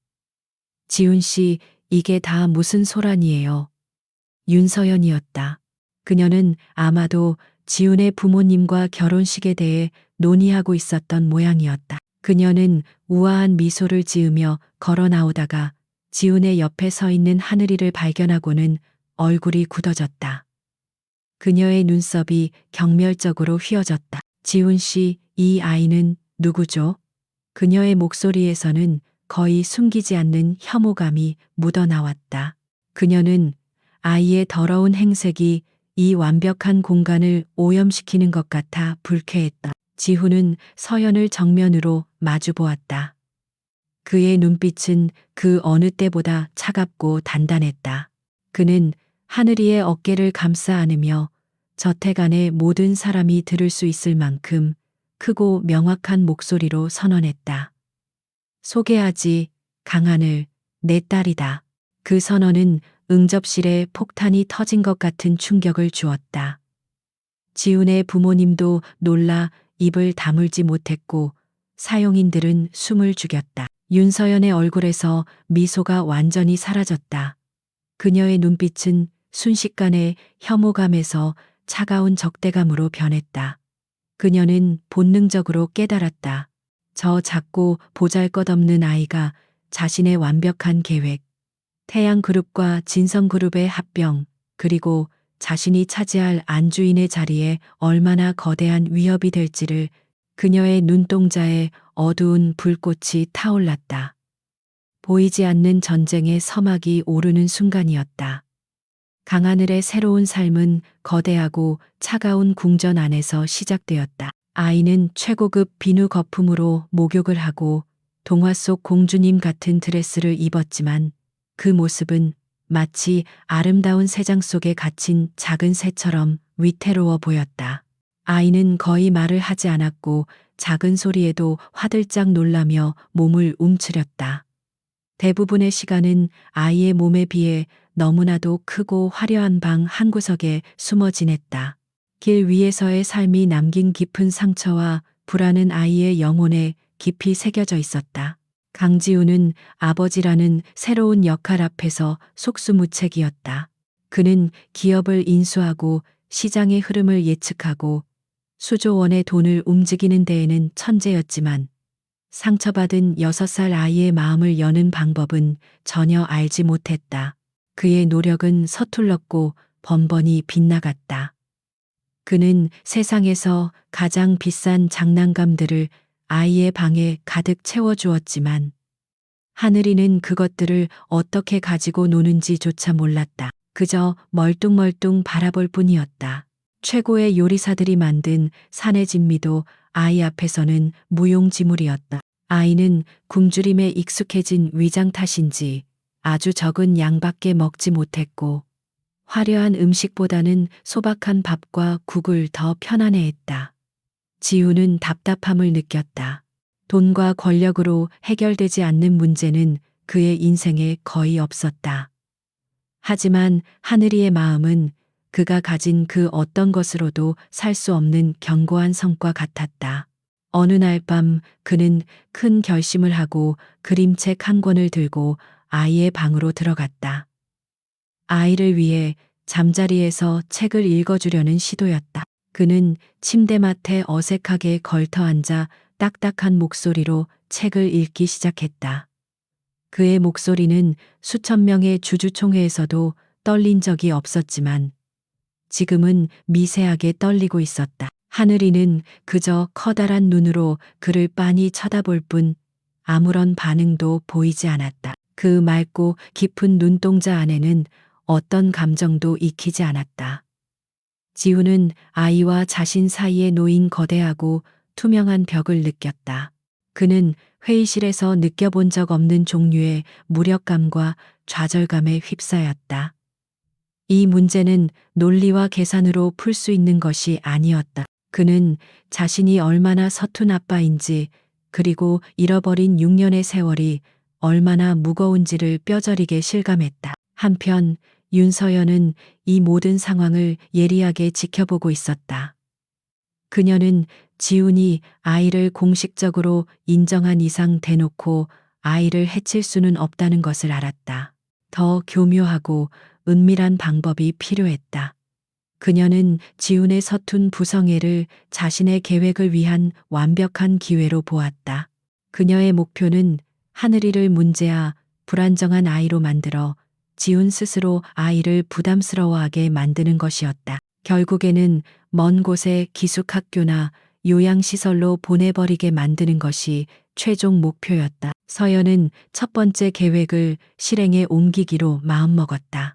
지훈 씨, 이게 다 무슨 소란이에요? 윤서연이었다. 그녀는 아마도 지훈의 부모님과 결혼식에 대해 논의하고 있었던 모양이었다. 그녀는 우아한 미소를 지으며 걸어 나오다가 지훈의 옆에 서 있는 하늘이를 발견하고는 얼굴이 굳어졌다. 그녀의 눈썹이 경멸적으로 휘어졌다. 지훈 씨, 이 아이는 누구죠? 그녀의 목소리에서는 거의 숨기지 않는 혐오감이 묻어나왔다. 그녀는 아이의 더러운 행색이 이 완벽한 공간을 오염시키는 것 같아 불쾌했다. 지훈은 서연을 정면으로 마주 보았다. 그의 눈빛은 그 어느 때보다 차갑고 단단했다. 그는 하늘이의 어깨를 감싸 안으며 저택 안의 모든 사람이 들을 수 있을 만큼 크고 명확한 목소리로 선언했다. 소개하지, 강하늘, 내 딸이다. 그 선언은 응접실에 폭탄이 터진 것 같은 충격을 주었다. 지훈의 부모님도 놀라 입을 다물지 못했고 사용인들은 숨을 죽였다. 윤서연의 얼굴에서 미소가 완전히 사라졌다. 그녀의 눈빛은 순식간에 혐오감에서 차가운 적대감으로 변했다. 그녀는 본능적으로 깨달았다. 저 작고 보잘것없는 아이가 자신의 완벽한 계획, 태양그룹과 진성그룹의 합병, 그리고 자신이 차지할 안주인의 자리에 얼마나 거대한 위협이 될지를 그녀의 눈동자에 어두운 불꽃이 타올랐다. 보이지 않는 전쟁의 서막이 오르는 순간이었다. 강하늘의 새로운 삶은 거대하고 차가운 궁전 안에서 시작되었다. 아이는 최고급 비누 거품으로 목욕을 하고 동화 속 공주님 같은 드레스를 입었지만 그 모습은 마치 아름다운 새장 속에 갇힌 작은 새처럼 위태로워 보였다. 아이는 거의 말을 하지 않았고 작은 소리에도 화들짝 놀라며 몸을 움츠렸다. 대부분의 시간은 아이의 몸에 비해 너무나도 크고 화려한 방 한구석에 숨어 지냈다. 길 위에서의 삶이 남긴 깊은 상처와 불안은 아이의 영혼에 깊이 새겨져 있었다. 강지우는 아버지라는 새로운 역할 앞에서 속수무책이었다. 그는 기업을 인수하고 시장의 흐름을 예측하고 수조 원의 돈을 움직이는 데에는 천재였지만 상처받은 6살 아이의 마음을 여는 방법은 전혀 알지 못했다. 그의 노력은 서툴렀고 번번이 빗나갔다. 그는 세상에서 가장 비싼 장난감들을 아이의 방에 가득 채워주었지만 하늘이는 그것들을 어떻게 가지고 노는지조차 몰랐다. 그저 멀뚱멀뚱 바라볼 뿐이었다. 최고의 요리사들이 만든 산의 진미도 아이 앞에서는 무용지물이었다. 아이는 굶주림에 익숙해진 위장 탓인지 아주 적은 양밖에 먹지 못했고 화려한 음식보다는 소박한 밥과 국을 더 편안해했다. 지우는 답답함을 느꼈다. 돈과 권력으로 해결되지 않는 문제는 그의 인생에 거의 없었다. 하지만 하늘이의 마음은 그가 가진 그 어떤 것으로도 살 수 없는 견고한 성과 같았다. 어느 날 밤 그는 큰 결심을 하고 그림책 한 권을 들고 아이의 방으로 들어갔다. 아이를 위해 잠자리에서 책을 읽어주려는 시도였다. 그는 침대맡에 어색하게 걸터 앉아 딱딱한 목소리로 책을 읽기 시작했다. 그의 목소리는 수천 명의 주주총회에서도 떨린 적이 없었지만 지금은 미세하게 떨리고 있었다. 하늘이는 그저 커다란 눈으로 그를 빤히 쳐다볼 뿐 아무런 반응도 보이지 않았다. 그 맑고 깊은 눈동자 안에는 어떤 감정도 익히지 않았다. 지우는 아이와 자신 사이에 놓인 거대하고 투명한 벽을 느꼈다. 그는 회의실에서 느껴본 적 없는 종류의 무력감과 좌절감에 휩싸였다. 이 문제는 논리와 계산으로 풀 수 있는 것이 아니었다. 그는 자신이 얼마나 서툰 아빠인지 그리고 잃어버린 6년의 세월이 얼마나 무거운지를 뼈저리게 실감했다. 한편 윤서연은 이 모든 상황을 예리하게 지켜보고 있었다. 그녀는 지훈이 아이를 공식적으로 인정한 이상 대놓고 아이를 해칠 수는 없다는 것을 알았다. 더 교묘하고 은밀한 방법이 필요했다. 그녀는 지훈의 서툰 부성애를 자신의 계획을 위한 완벽한 기회로 보았다. 그녀의 목표는 하늘이를 문제아 불안정한 아이로 만들어 지훈 스스로 아이를 부담스러워하게 만드는 것이었다. 결국에는 먼 곳의 기숙학교나 요양시설로 보내버리게 만드는 것이 최종 목표였다. 서연은 첫 번째 계획을 실행에 옮기기로 마음먹었다.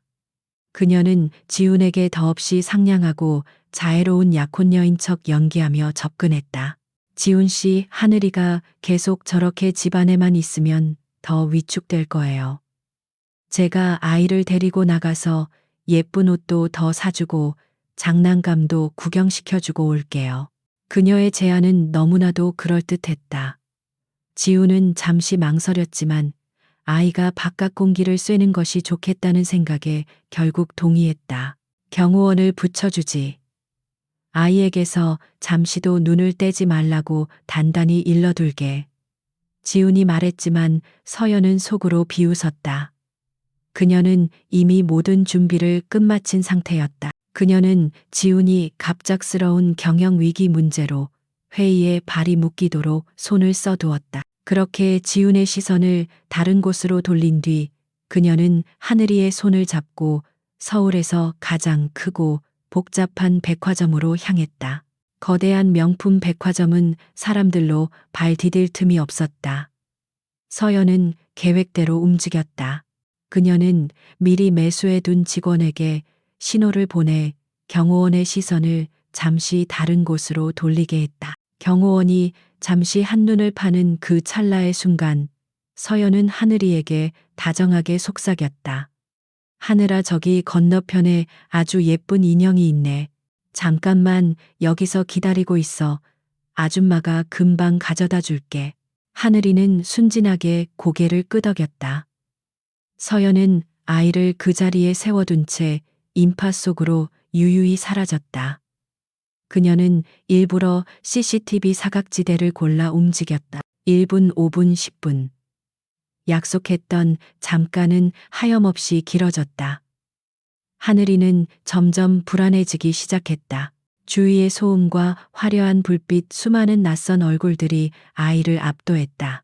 그녀는 지훈에게 더없이 상냥하고 자애로운 약혼녀인 척 연기하며 접근했다. 지훈 씨, 하늘이가 계속 저렇게 집안에만 있으면 더 위축될 거예요. 제가 아이를 데리고 나가서 예쁜 옷도 더 사주고 장난감도 구경시켜주고 올게요. 그녀의 제안은 너무나도 그럴듯했다. 지우는 잠시 망설였지만 아이가 바깥 공기를 쐬는 것이 좋겠다는 생각에 결국 동의했다. 경호원을 붙여주지. 아이에게서 잠시도 눈을 떼지 말라고 단단히 일러둘게. 지훈이 말했지만 서연은 속으로 비웃었다. 그녀는 이미 모든 준비를 끝마친 상태였다. 그녀는 지훈이 갑작스러운 경영 위기 문제로 회의에 발이 묶이도록 손을 써두었다. 그렇게 지훈의 시선을 다른 곳으로 돌린 뒤 그녀는 하늘이의 손을 잡고 서울에서 가장 크고 복잡한 백화점으로 향했다. 거대한 명품 백화점은 사람들로 발 디딜 틈이 없었다. 서연은 계획대로 움직였다. 그녀는 미리 매수해둔 직원에게 신호를 보내 경호원의 시선을 잠시 다른 곳으로 돌리게 했다. 경호원이 잠시 한눈을 파는 그 찰나의 순간 서연은 하늘이에게 다정하게 속삭였다. 하늘아, 저기 건너편에 아주 예쁜 인형이 있네. 잠깐만 여기서 기다리고 있어. 아줌마가 금방 가져다 줄게. 하늘이는 순진하게 고개를 끄덕였다. 서연은 아이를 그 자리에 세워둔 채 인파 속으로 유유히 사라졌다. 그녀는 일부러 CCTV 사각지대를 골라 움직였다. 1분, 5분, 10분. 약속했던 잠깐은 하염없이 길어졌다. 하늘이는 점점 불안해지기 시작했다. 주위의 소음과 화려한 불빛, 수많은 낯선 얼굴들이 아이를 압도했다.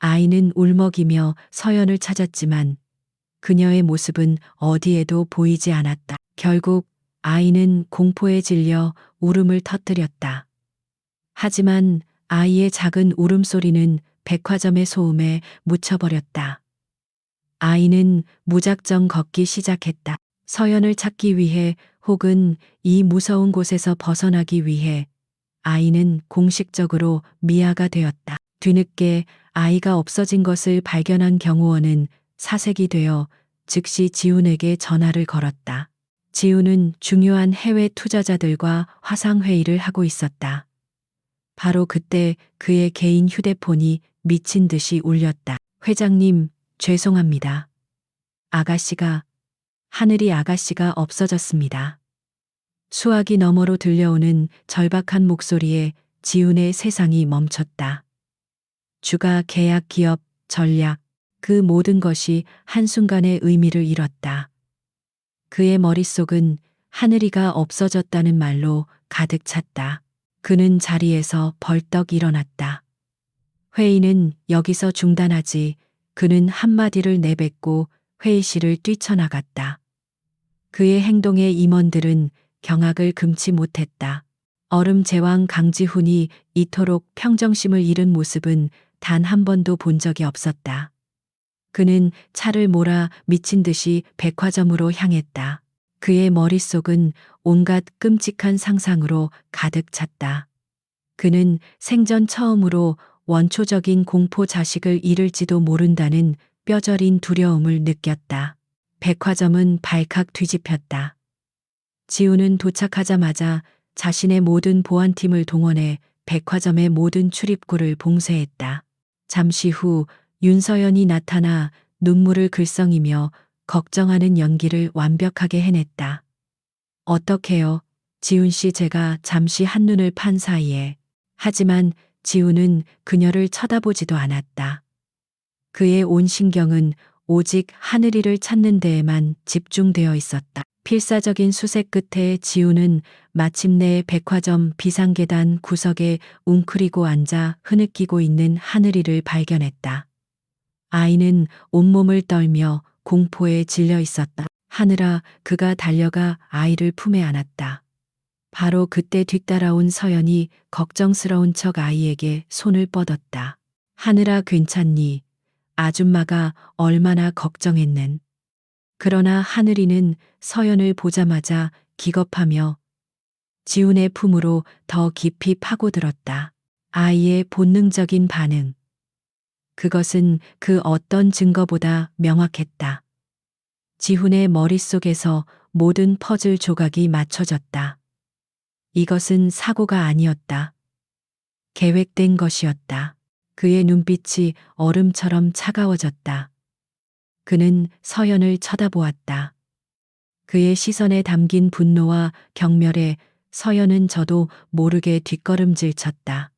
아이는 울먹이며 서연을 찾았지만 그녀의 모습은 어디에도 보이지 않았다. 결국 아이는 공포에 질려 울음을 터뜨렸다. 하지만 아이의 작은 울음소리는 백화점의 소음에 묻혀버렸다. 아이는 무작정 걷기 시작했다. 서연을 찾기 위해 혹은 이 무서운 곳에서 벗어나기 위해 아이는 공식적으로 미아가 되었다. 뒤늦게 아이가 없어진 것을 발견한 경호원은 사색이 되어 즉시 지훈에게 전화를 걸었다. 지훈은 중요한 해외 투자자들과 화상회의를 하고 있었다. 바로 그때 그의 개인 휴대폰이 미친 듯이 울렸다. 회장님, 죄송합니다. 하늘이 아가씨가 없어졌습니다. 수화기 너머로 들려오는 절박한 목소리에 지훈의 세상이 멈췄다. 주가, 계약, 기업, 전략, 그 모든 것이 한순간에 의미를 잃었다. 그의 머릿속은 하늘이가 없어졌다는 말로 가득 찼다. 그는 자리에서 벌떡 일어났다. 회의는 여기서 중단하지. 그는 한마디를 내뱉고 회의실을 뛰쳐나갔다. 그의 행동에 임원들은 경악을 금치 못했다. 얼음 제왕 강지훈이 이토록 평정심을 잃은 모습은 단 한 번도 본 적이 없었다. 그는 차를 몰아 미친 듯이 백화점으로 향했다. 그의 머릿속은 온갖 끔찍한 상상으로 가득 찼다. 그는 생전 처음으로 원초적인 공포 자식을 잃을지도 모른다는 뼈저린 두려움을 느꼈다. 백화점은 발칵 뒤집혔다. 지훈은 도착하자마자 자신의 모든 보안팀을 동원해 백화점의 모든 출입구를 봉쇄했다. 잠시 후 윤서연이 나타나 눈물을 글썽이며 걱정하는 연기를 완벽하게 해냈다. 어떡해요, 지훈 씨, 제가 잠시 한눈을 판 사이에. 하지만 지훈은 그녀를 쳐다보지도 않았다. 그의 온 신경은 오직 하늘이를 찾는 데에만 집중되어 있었다. 필사적인 수색 끝에 지훈은 마침내 백화점 비상계단 구석에 웅크리고 앉아 흐느끼고 있는 하늘이를 발견했다. 아이는 온몸을 떨며 공포에 질려 있었다. 하늘아, 그가 달려가 아이를 품에 안았다. 바로 그때 뒤따라온 서연이 걱정스러운 척 아이에게 손을 뻗었다. 하늘아, 괜찮니? 아줌마가 얼마나 걱정했는. 그러나 하늘이는 서연을 보자마자 기겁하며 지훈의 품으로 더 깊이 파고들었다. 아이의 본능적인 반응. 그것은 그 어떤 증거보다 명확했다. 지훈의 머릿속에서 모든 퍼즐 조각이 맞춰졌다. 이것은 사고가 아니었다. 계획된 것이었다. 그의 눈빛이 얼음처럼 차가워졌다. 그는 서연을 쳐다보았다. 그의 시선에 담긴 분노와 경멸에 서연은 저도 모르게 뒷걸음질 쳤다.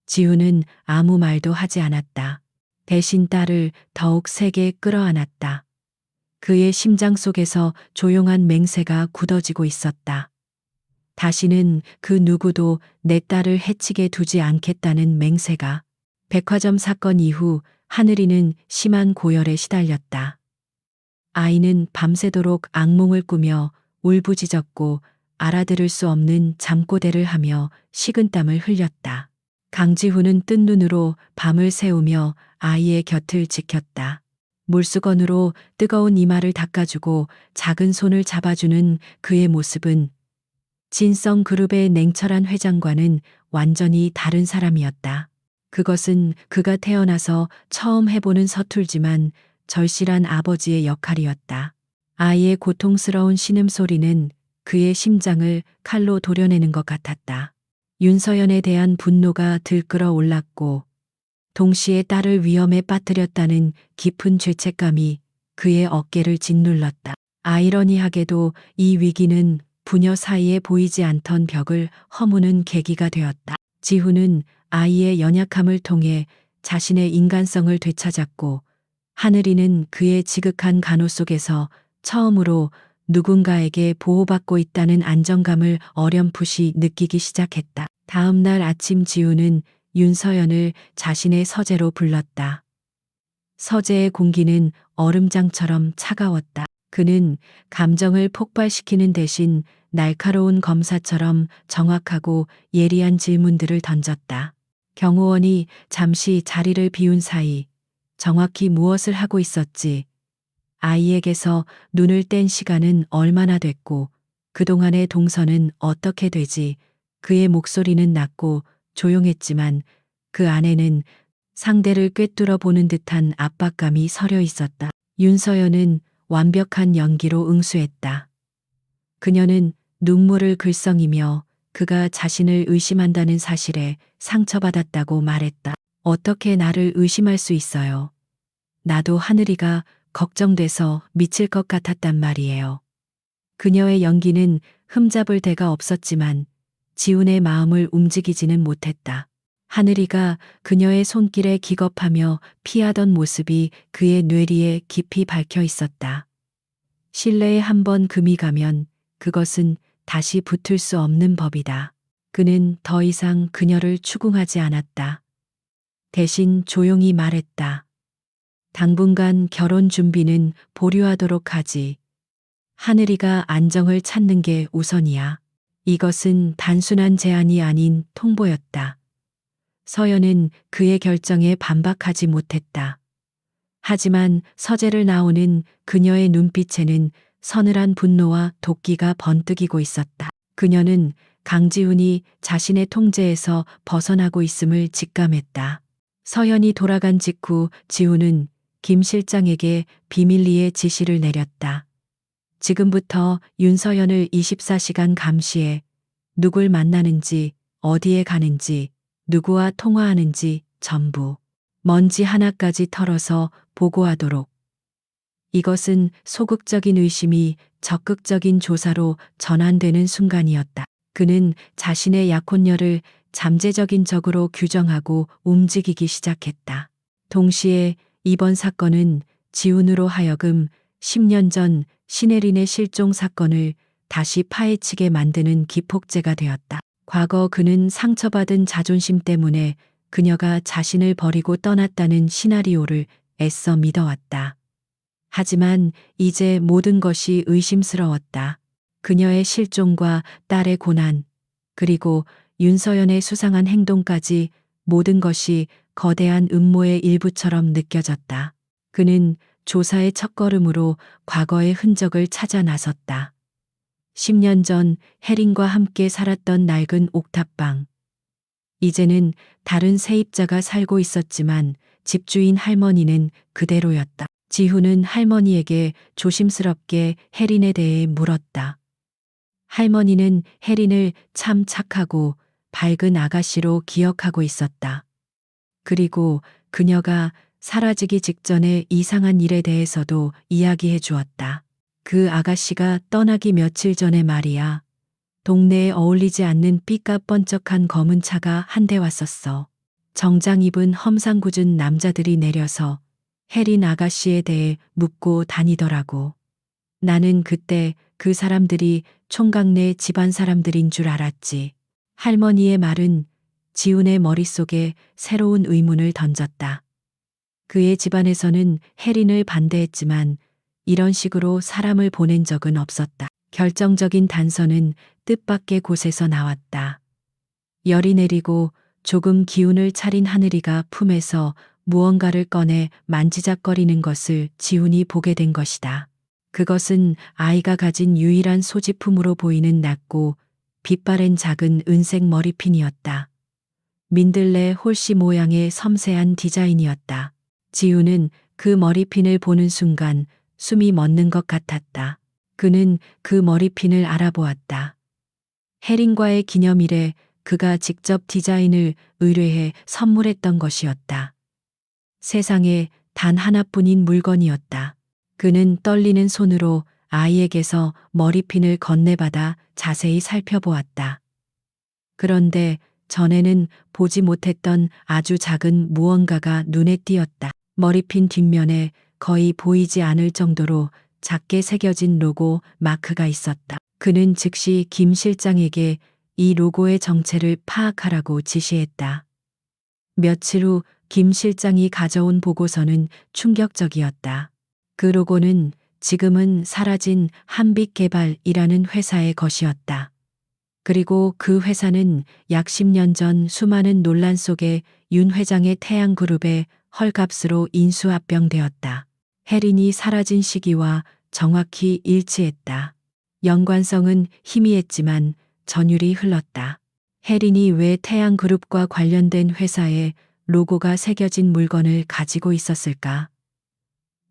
지훈은 아무 말도 하지 않았다. 대신 딸을 더욱 세게 끌어안았다. 그의 심장 속에서 조용한 맹세가 굳어지고 있었다. 다시는 그 누구도 내 딸을 해치게 두지 않겠다는 맹세가. 백화점 사건 이후 하늘이는 심한 고열에 시달렸다. 아이는 밤새도록 악몽을 꾸며 울부짖었고 알아들을 수 없는 잠꼬대를 하며 식은땀을 흘렸다. 강지훈은 뜬 눈으로 밤을 새우며 아이의 곁을 지켰다. 물수건으로 뜨거운 이마를 닦아주고 작은 손을 잡아주는 그의 모습은 진성그룹의 냉철한 회장과는 완전히 다른 사람이었다. 그것은 그가 태어나서 처음 해보는 서툴지만 절실한 아버지의 역할이었다. 아이의 고통스러운 신음소리는 그의 심장을 칼로 도려내는 것 같았다. 윤서연에 대한 분노가 들끓어 올랐고 동시에 딸을 위험에 빠뜨렸다는 깊은 죄책감이 그의 어깨를 짓눌렀다. 아이러니하게도 이 위기는 부녀 사이에 보이지 않던 벽을 허무는 계기가 되었다. 지훈은 아이의 연약함을 통해 자신의 인간성을 되찾았고 하늘이는 그의 지극한 간호 속에서 처음으로 누군가에게 보호받고 있다는 안정감을 어렴풋이 느끼기 시작했다. 다음 날 아침 지우는 윤서연을 자신의 서재로 불렀다. 서재의 공기는 얼음장처럼 차가웠다. 그는 감정을 폭발시키는 대신 날카로운 검사처럼 정확하고 예리한 질문들을 던졌다. 경호원이 잠시 자리를 비운 사이 정확히 무엇을 하고 있었지? 아이에게서 눈을 뗀 시간은 얼마나 됐고 그동안의 동선은 어떻게 되지? 그의 목소리는 낮고 조용했지만 그 안에는 상대를 꿰뚫어 보는 듯한 압박감이 서려 있었다. 윤서연은 완벽한 연기로 응수했다. 그녀는 눈물을 글썽이며 그가 자신을 의심한다는 사실에 상처받았다고 말했다. 어떻게 나를 의심할 수 있어요? 나도 하늘이가 걱정돼서 미칠 것 같았단 말이에요. 그녀의 연기는 흠잡을 데가 없었지만 지훈의 마음을 움직이지는 못했다. 하늘이가 그녀의 손길에 기겁하며 피하던 모습이 그의 뇌리에 깊이 박혀 있었다. 신뢰에 한번 금이 가면 그것은 다시 붙을 수 없는 법이다. 그는 더 이상 그녀를 추궁하지 않았다. 대신 조용히 말했다. 당분간 결혼 준비는 보류하도록 하지. 하늘이가 안정을 찾는 게 우선이야. 이것은 단순한 제안이 아닌 통보였다. 서연은 그의 결정에 반박하지 못했다. 하지만 서재를 나오는 그녀의 눈빛에는 서늘한 분노와 도끼가 번뜩이고 있었다. 그녀는 강지훈이 자신의 통제에서 벗어나고 있음을 직감했다. 서연이 돌아간 직후 지훈은 김 실장에게 비밀리에 지시를 내렸다. 지금부터 윤서연을 24시간 감시해 누굴 만나는지, 어디에 가는지, 누구와 통화하는지 전부 먼지 하나까지 털어서 보고하도록. 이것은 소극적인 의심이 적극적인 조사로 전환되는 순간이었다. 그는 자신의 약혼녀를 잠재적인 적으로 규정하고 움직이기 시작했다. 동시에 이번 사건은 지훈으로 하여금 10년 전 신혜린의 실종 사건을 다시 파헤치게 만드는 기폭제가 되었다. 과거 그는 상처받은 자존심 때문에 그녀가 자신을 버리고 떠났다는 시나리오를 애써 믿어왔다. 하지만 이제 모든 것이 의심스러웠다. 그녀의 실종과 딸의 고난, 그리고 윤서연의 수상한 행동까지 모든 것이 거대한 음모의 일부처럼 느껴졌다. 그는 조사의 첫걸음으로 과거의 흔적을 찾아 나섰다. 10년 전 혜린과 함께 살았던 낡은 옥탑방. 이제는 다른 세입자가 살고 있었지만 집주인 할머니는 그대로였다. 지훈은 할머니에게 조심스럽게 혜린에 대해 물었다. 할머니는 혜린을 참 착하고 밝은 아가씨로 기억하고 있었다. 그리고 그녀가 사라지기 직전에 이상한 일에 대해서도 이야기해 주었다. 그 아가씨가 떠나기 며칠 전에 말이야. 동네에 어울리지 않는 삐까뻔쩍한 검은 차가 한 대 왔었어. 정장 입은 험상궂은 남자들이 내려서 혜린 아가씨에 대해 묻고 다니더라고. 나는 그때 그 사람들이 총각내 집안 사람들인 줄 알았지. 할머니의 말은 지훈의 머릿속에 새로운 의문을 던졌다. 그의 집안에서는 혜린을 반대했지만 이런 식으로 사람을 보낸 적은 없었다. 결정적인 단서는 뜻밖의 곳에서 나왔다. 열이 내리고 조금 기운을 차린 하늘이가 품에서 무언가를 꺼내 만지작거리는 것을 지훈이 보게 된 것이다. 그것은 아이가 가진 유일한 소지품으로 보이는 낮고 빛바랜 작은 은색 머리핀이었다. 민들레 홀씨 모양의 섬세한 디자인이었다. 지훈은 그 머리핀을 보는 순간 숨이 멎는 것 같았다. 그는 그 머리핀을 알아보았다. 혜린과의 기념일에 그가 직접 디자인을 의뢰해 선물했던 것이었다. 세상에 단 하나뿐인 물건이었다. 그는 떨리는 손으로 아이에게서 머리핀을 건네받아 자세히 살펴보았다. 그런데 전에는 보지 못했던 아주 작은 무언가가 눈에 띄었다. 머리핀 뒷면에 거의 보이지 않을 정도로 작게 새겨진 로고 마크가 있었다. 그는 즉시 김 실장에게 이 로고의 정체를 파악하라고 지시했다. 며칠 후 김 실장이 가져온 보고서는 충격적이었다. 그 로고는 지금은 사라진 한빛개발이라는 회사의 것이었다. 그리고 그 회사는 약 10년 전 수많은 논란 속에 윤 회장의 태양그룹에 헐값으로 인수합병되었다. 혜린이 사라진 시기와 정확히 일치했다. 연관성은 희미했지만 전율이 흘렀다. 혜린이 왜 태양그룹과 관련된 회사에 로고가 새겨진 물건을 가지고 있었을까?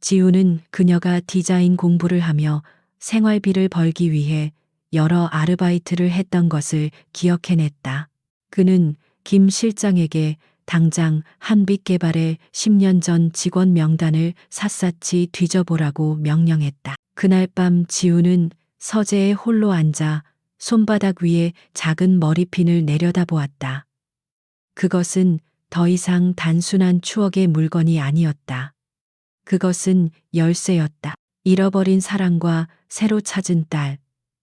지우는 그녀가 디자인 공부를 하며 생활비를 벌기 위해 여러 아르바이트를 했던 것을 기억해냈다. 그는 김 실장에게 당장 한빛개발의 10년 전 직원 명단을 샅샅이 뒤져보라고 명령했다. 그날 밤 지우는 서재에 홀로 앉아 손바닥 위에 작은 머리핀을 내려다보았다. 그것은 더 이상 단순한 추억의 물건이 아니었다. 그것은 열쇠였다. 잃어버린 사랑과 새로 찾은 딸,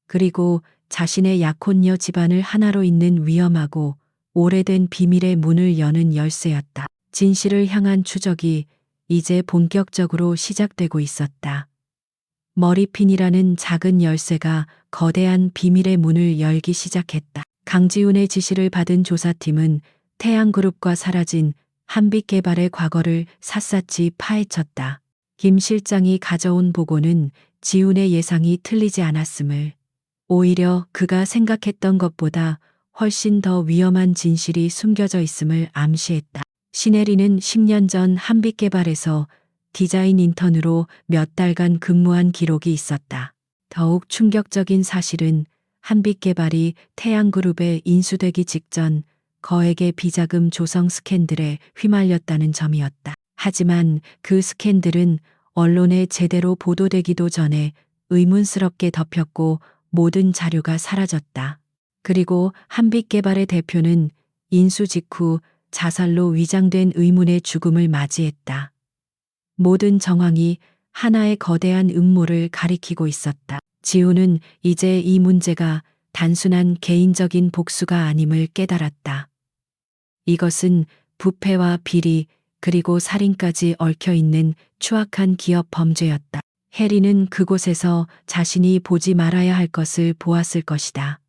그리고 자신의 약혼녀 집안을 하나로 잇는 위험하고 오래된 비밀의 문을 여는 열쇠였다. 진실을 향한 추적이 이제 본격적으로 시작되고 있었다. 머리핀이라는 작은 열쇠가 거대한 비밀의 문을 열기 시작했다. 강지훈의 지시를 받은 조사팀은 태양그룹과 사라진 한빛개발의 과거를 샅샅이 파헤쳤다. 김 실장이 가져온 보고는 지훈의 예상이 틀리지 않았음을, 오히려 그가 생각했던 것보다 훨씬 더 위험한 진실이 숨겨져 있음을 암시했다. 신혜리는 10년 전 한빛개발에서 디자인 인턴으로 몇 달간 근무한 기록이 있었다. 더욱 충격적인 사실은 한빛개발이 태양그룹에 인수되기 직전 거액의 비자금 조성 스캔들에 휘말렸다는 점이었다. 하지만 그 스캔들은 언론에 제대로 보도되기도 전에 의문스럽게 덮였고 모든 자료가 사라졌다. 그리고 한빛개발의 대표는 인수 직후 자살로 위장된 의문의 죽음을 맞이했다. 모든 정황이 하나의 거대한 음모를 가리키고 있었다. 지우는 이제 이 문제가 단순한 개인적인 복수가 아님을 깨달았다. 이것은 부패와 비리 그리고 살인까지 얽혀 있는 추악한 기업 범죄였다. 해리는 그곳에서 자신이 보지 말아야 할 것을 보았을 것이다.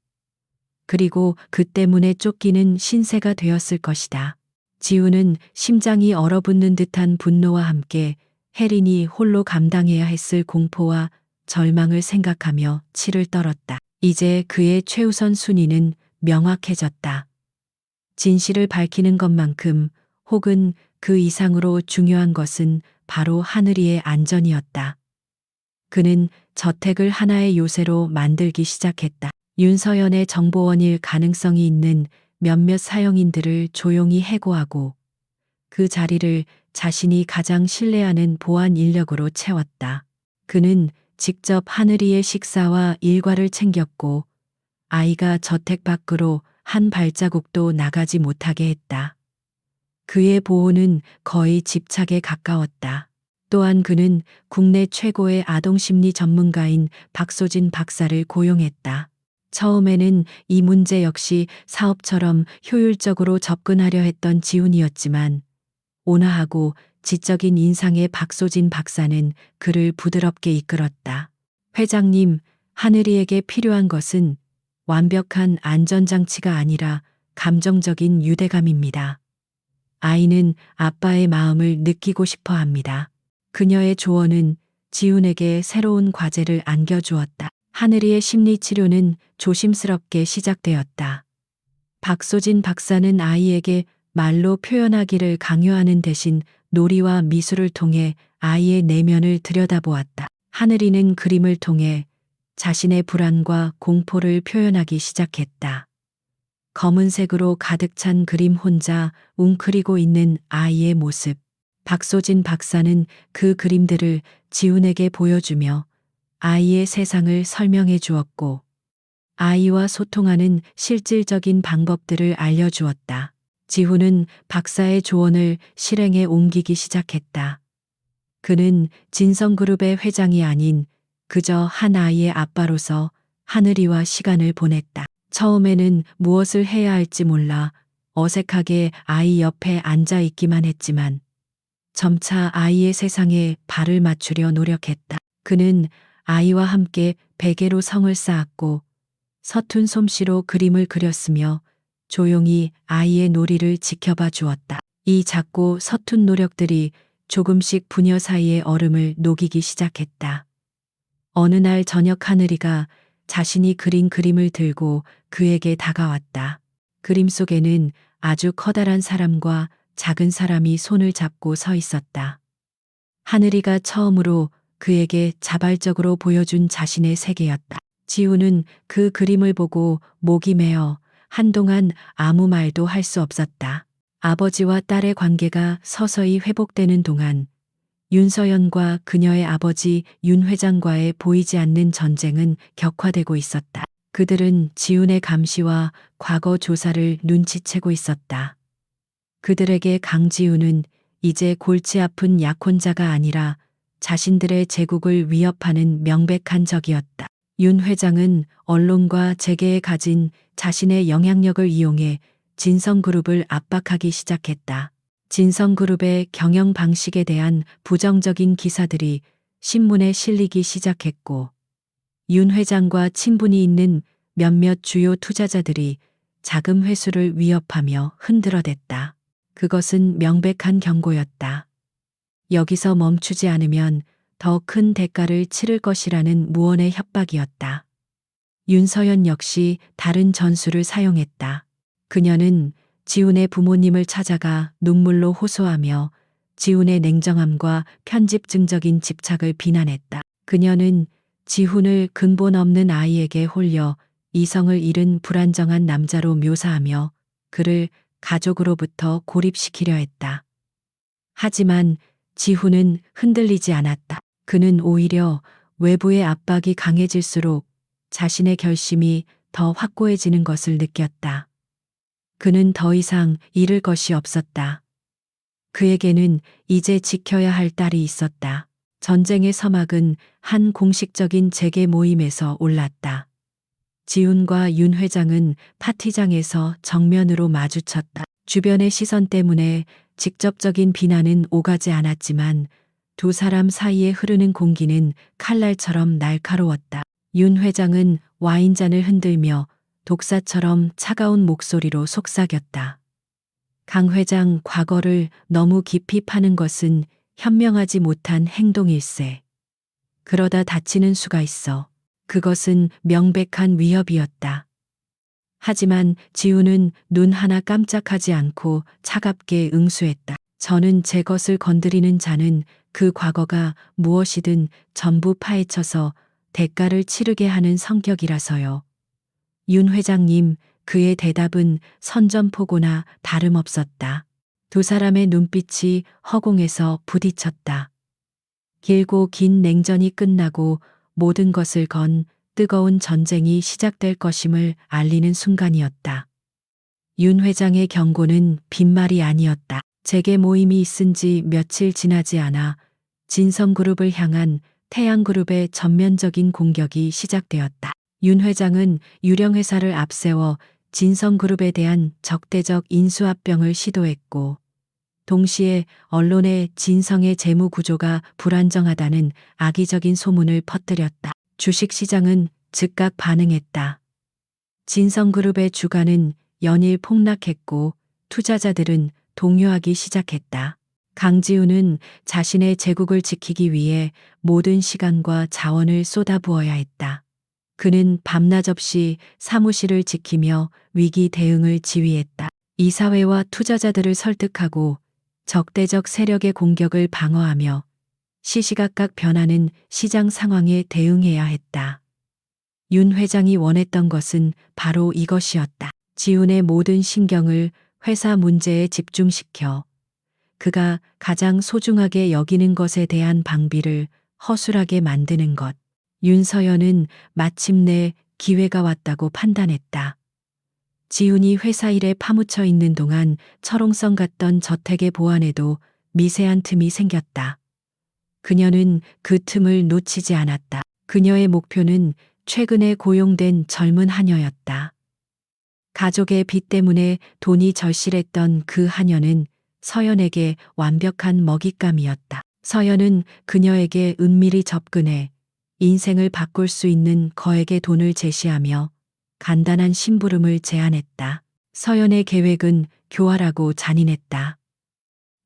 그리고 그 때문에 쫓기는 신세가 되었을 것이다. 지우는 심장이 얼어붙는 듯한 분노와 함께 혜린이 홀로 감당해야 했을 공포와 절망을 생각하며 치를 떨었다. 이제 그의 최우선 순위는 명확해졌다. 진실을 밝히는 것만큼 혹은 그 이상으로 중요한 것은 바로 하늘이의 안전이었다. 그는 저택을 하나의 요새로 만들기 시작했다. 윤서연의 정보원일 가능성이 있는 몇몇 사형인들을 조용히 해고하고 그 자리를 자신이 가장 신뢰하는 보안 인력으로 채웠다. 그는 직접 하늘이의 식사와 일과를 챙겼고 아이가 저택 밖으로 한 발자국도 나가지 못하게 했다. 그의 보호는 거의 집착에 가까웠다. 또한 그는 국내 최고의 아동심리 전문가인 박소진 박사를 고용했다. 처음에는 이 문제 역시 사업처럼 효율적으로 접근하려 했던 지훈이었지만 온화하고 지적인 인상의 박소진 박사는 그를 부드럽게 이끌었다. 회장님, 하늘이에게 필요한 것은 완벽한 안전장치가 아니라 감정적인 유대감입니다. 아이는 아빠의 마음을 느끼고 싶어 합니다. 그녀의 조언은 지훈에게 새로운 과제를 안겨주었다. 하늘이의 심리치료는 조심스럽게 시작되었다. 박소진 박사는 아이에게 말로 표현하기를 강요하는 대신 놀이와 미술을 통해 아이의 내면을 들여다보았다. 하늘이는 그림을 통해 자신의 불안과 공포를 표현하기 시작했다. 검은색으로 가득 찬 그림 혼자 웅크리고 있는 아이의 모습. 박소진 박사는 그 그림들을 지훈에게 보여주며 아이의 세상을 설명해 주었고 아이와 소통하는 실질적인 방법들을 알려주었다. 지훈은 박사의 조언을 실행에 옮기기 시작했다. 그는 진성그룹의 회장이 아닌 그저 한 아이의 아빠로서 하늘이와 시간을 보냈다. 처음에는 무엇을 해야 할지 몰라 어색하게 아이 옆에 앉아 있기만 했지만 점차 아이의 세상에 발을 맞추려 노력했다. 그는 아이와 함께 베개로 성을 쌓았고 서툰 솜씨로 그림을 그렸으며 조용히 아이의 놀이를 지켜봐 주었다. 이 작고 서툰 노력들이 조금씩 부녀 사이의 얼음을 녹이기 시작했다. 어느 날 저녁 하늘이가 자신이 그린 그림을 들고 그에게 다가왔다. 그림 속에는 아주 커다란 사람과 작은 사람이 손을 잡고 서 있었다. 하늘이가 처음으로 그에게 자발적으로 보여준 자신의 세계였다. 지우는 그 그림을 보고 목이 메어 한동안 아무 말도 할 수 없었다. 아버지와 딸의 관계가 서서히 회복되는 동안 윤서연과 그녀의 아버지 윤 회장과의 보이지 않는 전쟁은 격화되고 있었다. 그들은 지훈의 감시와 과거 조사를 눈치채고 있었다. 그들에게 강지훈은 이제 골치 아픈 약혼자가 아니라 자신들의 제국을 위협하는 명백한 적이었다. 윤 회장은 언론과 재계에 가진 자신의 영향력을 이용해 진성그룹을 압박하기 시작했다. 진성그룹의 경영 방식에 대한 부정적인 기사들이 신문에 실리기 시작했고, 윤 회장과 친분이 있는 몇몇 주요 투자자들이 자금 회수를 위협하며 흔들어댔다. 그것은 명백한 경고였다. 여기서 멈추지 않으면 더 큰 대가를 치를 것이라는 무언의 협박이었다. 윤서연 역시 다른 전술을 사용했다. 그녀는 지훈의 부모님을 찾아가 눈물로 호소하며 지훈의 냉정함과 편집증적인 집착을 비난했다. 그녀는 지훈을 근본 없는 아이에게 홀려 이성을 잃은 불안정한 남자로 묘사하며 그를 가족으로부터 고립시키려 했다. 하지만 지훈은 흔들리지 않았다. 그는 오히려 외부의 압박이 강해질수록 자신의 결심이 더 확고해지는 것을 느꼈다. 그는 더 이상 잃을 것이 없었다. 그에게는 이제 지켜야 할 딸이 있었다. 전쟁의 서막은 한 공식적인 재계 모임에서 올랐다. 지훈과 윤 회장은 파티장에서 정면으로 마주쳤다. 주변의 시선 때문에 직접적인 비난은 오가지 않았지만 두 사람 사이에 흐르는 공기는 칼날처럼 날카로웠다. 윤 회장은 와인잔을 흔들며 독사처럼 차가운 목소리로 속삭였다. 강 회장 과거를 너무 깊이 파는 것은 현명하지 못한 행동일세. 그러다 다치는 수가 있어. 그것은 명백한 위협이었다. 하지만 지훈은 눈 하나 깜짝하지 않고 차갑게 응수했다. 저는 제 것을 건드리는 자는 그 과거가 무엇이든 전부 파헤쳐서 대가를 치르게 하는 성격이라서요. 윤 회장님, 그의 대답은 선전포고나 다름없었다. 두 사람의 눈빛이 허공에서 부딪혔다. 길고 긴 냉전이 끝나고 모든 것을 건 뜨거운 전쟁이 시작될 것임을 알리는 순간이었다. 윤 회장의 경고는 빈말이 아니었다. 재계 모임이 있은 지 며칠 지나지 않아 진성그룹을 향한 태양그룹의 전면적인 공격이 시작되었다. 윤 회장은 유령회사를 앞세워 진성그룹에 대한 적대적 인수합병을 시도했고, 동시에 언론에 진성의 재무 구조가 불안정하다는 악의적인 소문을 퍼뜨렸다. 주식시장은 즉각 반응했다. 진성그룹의 주가는 연일 폭락했고 투자자들은 동요하기 시작했다. 강지훈은 자신의 제국을 지키기 위해 모든 시간과 자원을 쏟아부어야 했다. 그는 밤낮 없이 사무실을 지키며 위기 대응을 지휘했다. 이사회와 투자자들을 설득하고 적대적 세력의 공격을 방어하며 시시각각 변하는 시장 상황에 대응해야 했다. 윤 회장이 원했던 것은 바로 이것이었다. 지훈의 모든 신경을 회사 문제에 집중시켜 그가 가장 소중하게 여기는 것에 대한 방비를 허술하게 만드는 것. 윤서연은 마침내 기회가 왔다고 판단했다. 지훈이 회사 일에 파묻혀 있는 동안 철옹성 같던 저택의 보안에도 미세한 틈이 생겼다. 그녀는 그 틈을 놓치지 않았다. 그녀의 목표는 최근에 고용된 젊은 하녀였다. 가족의 빚 때문에 돈이 절실했던 그 하녀는 서연에게 완벽한 먹잇감이었다. 서연은 그녀에게 은밀히 접근해 인생을 바꿀 수 있는 거액의 돈을 제시하며 간단한 심부름을 제안했다. 서연의 계획은 교활하고 잔인했다.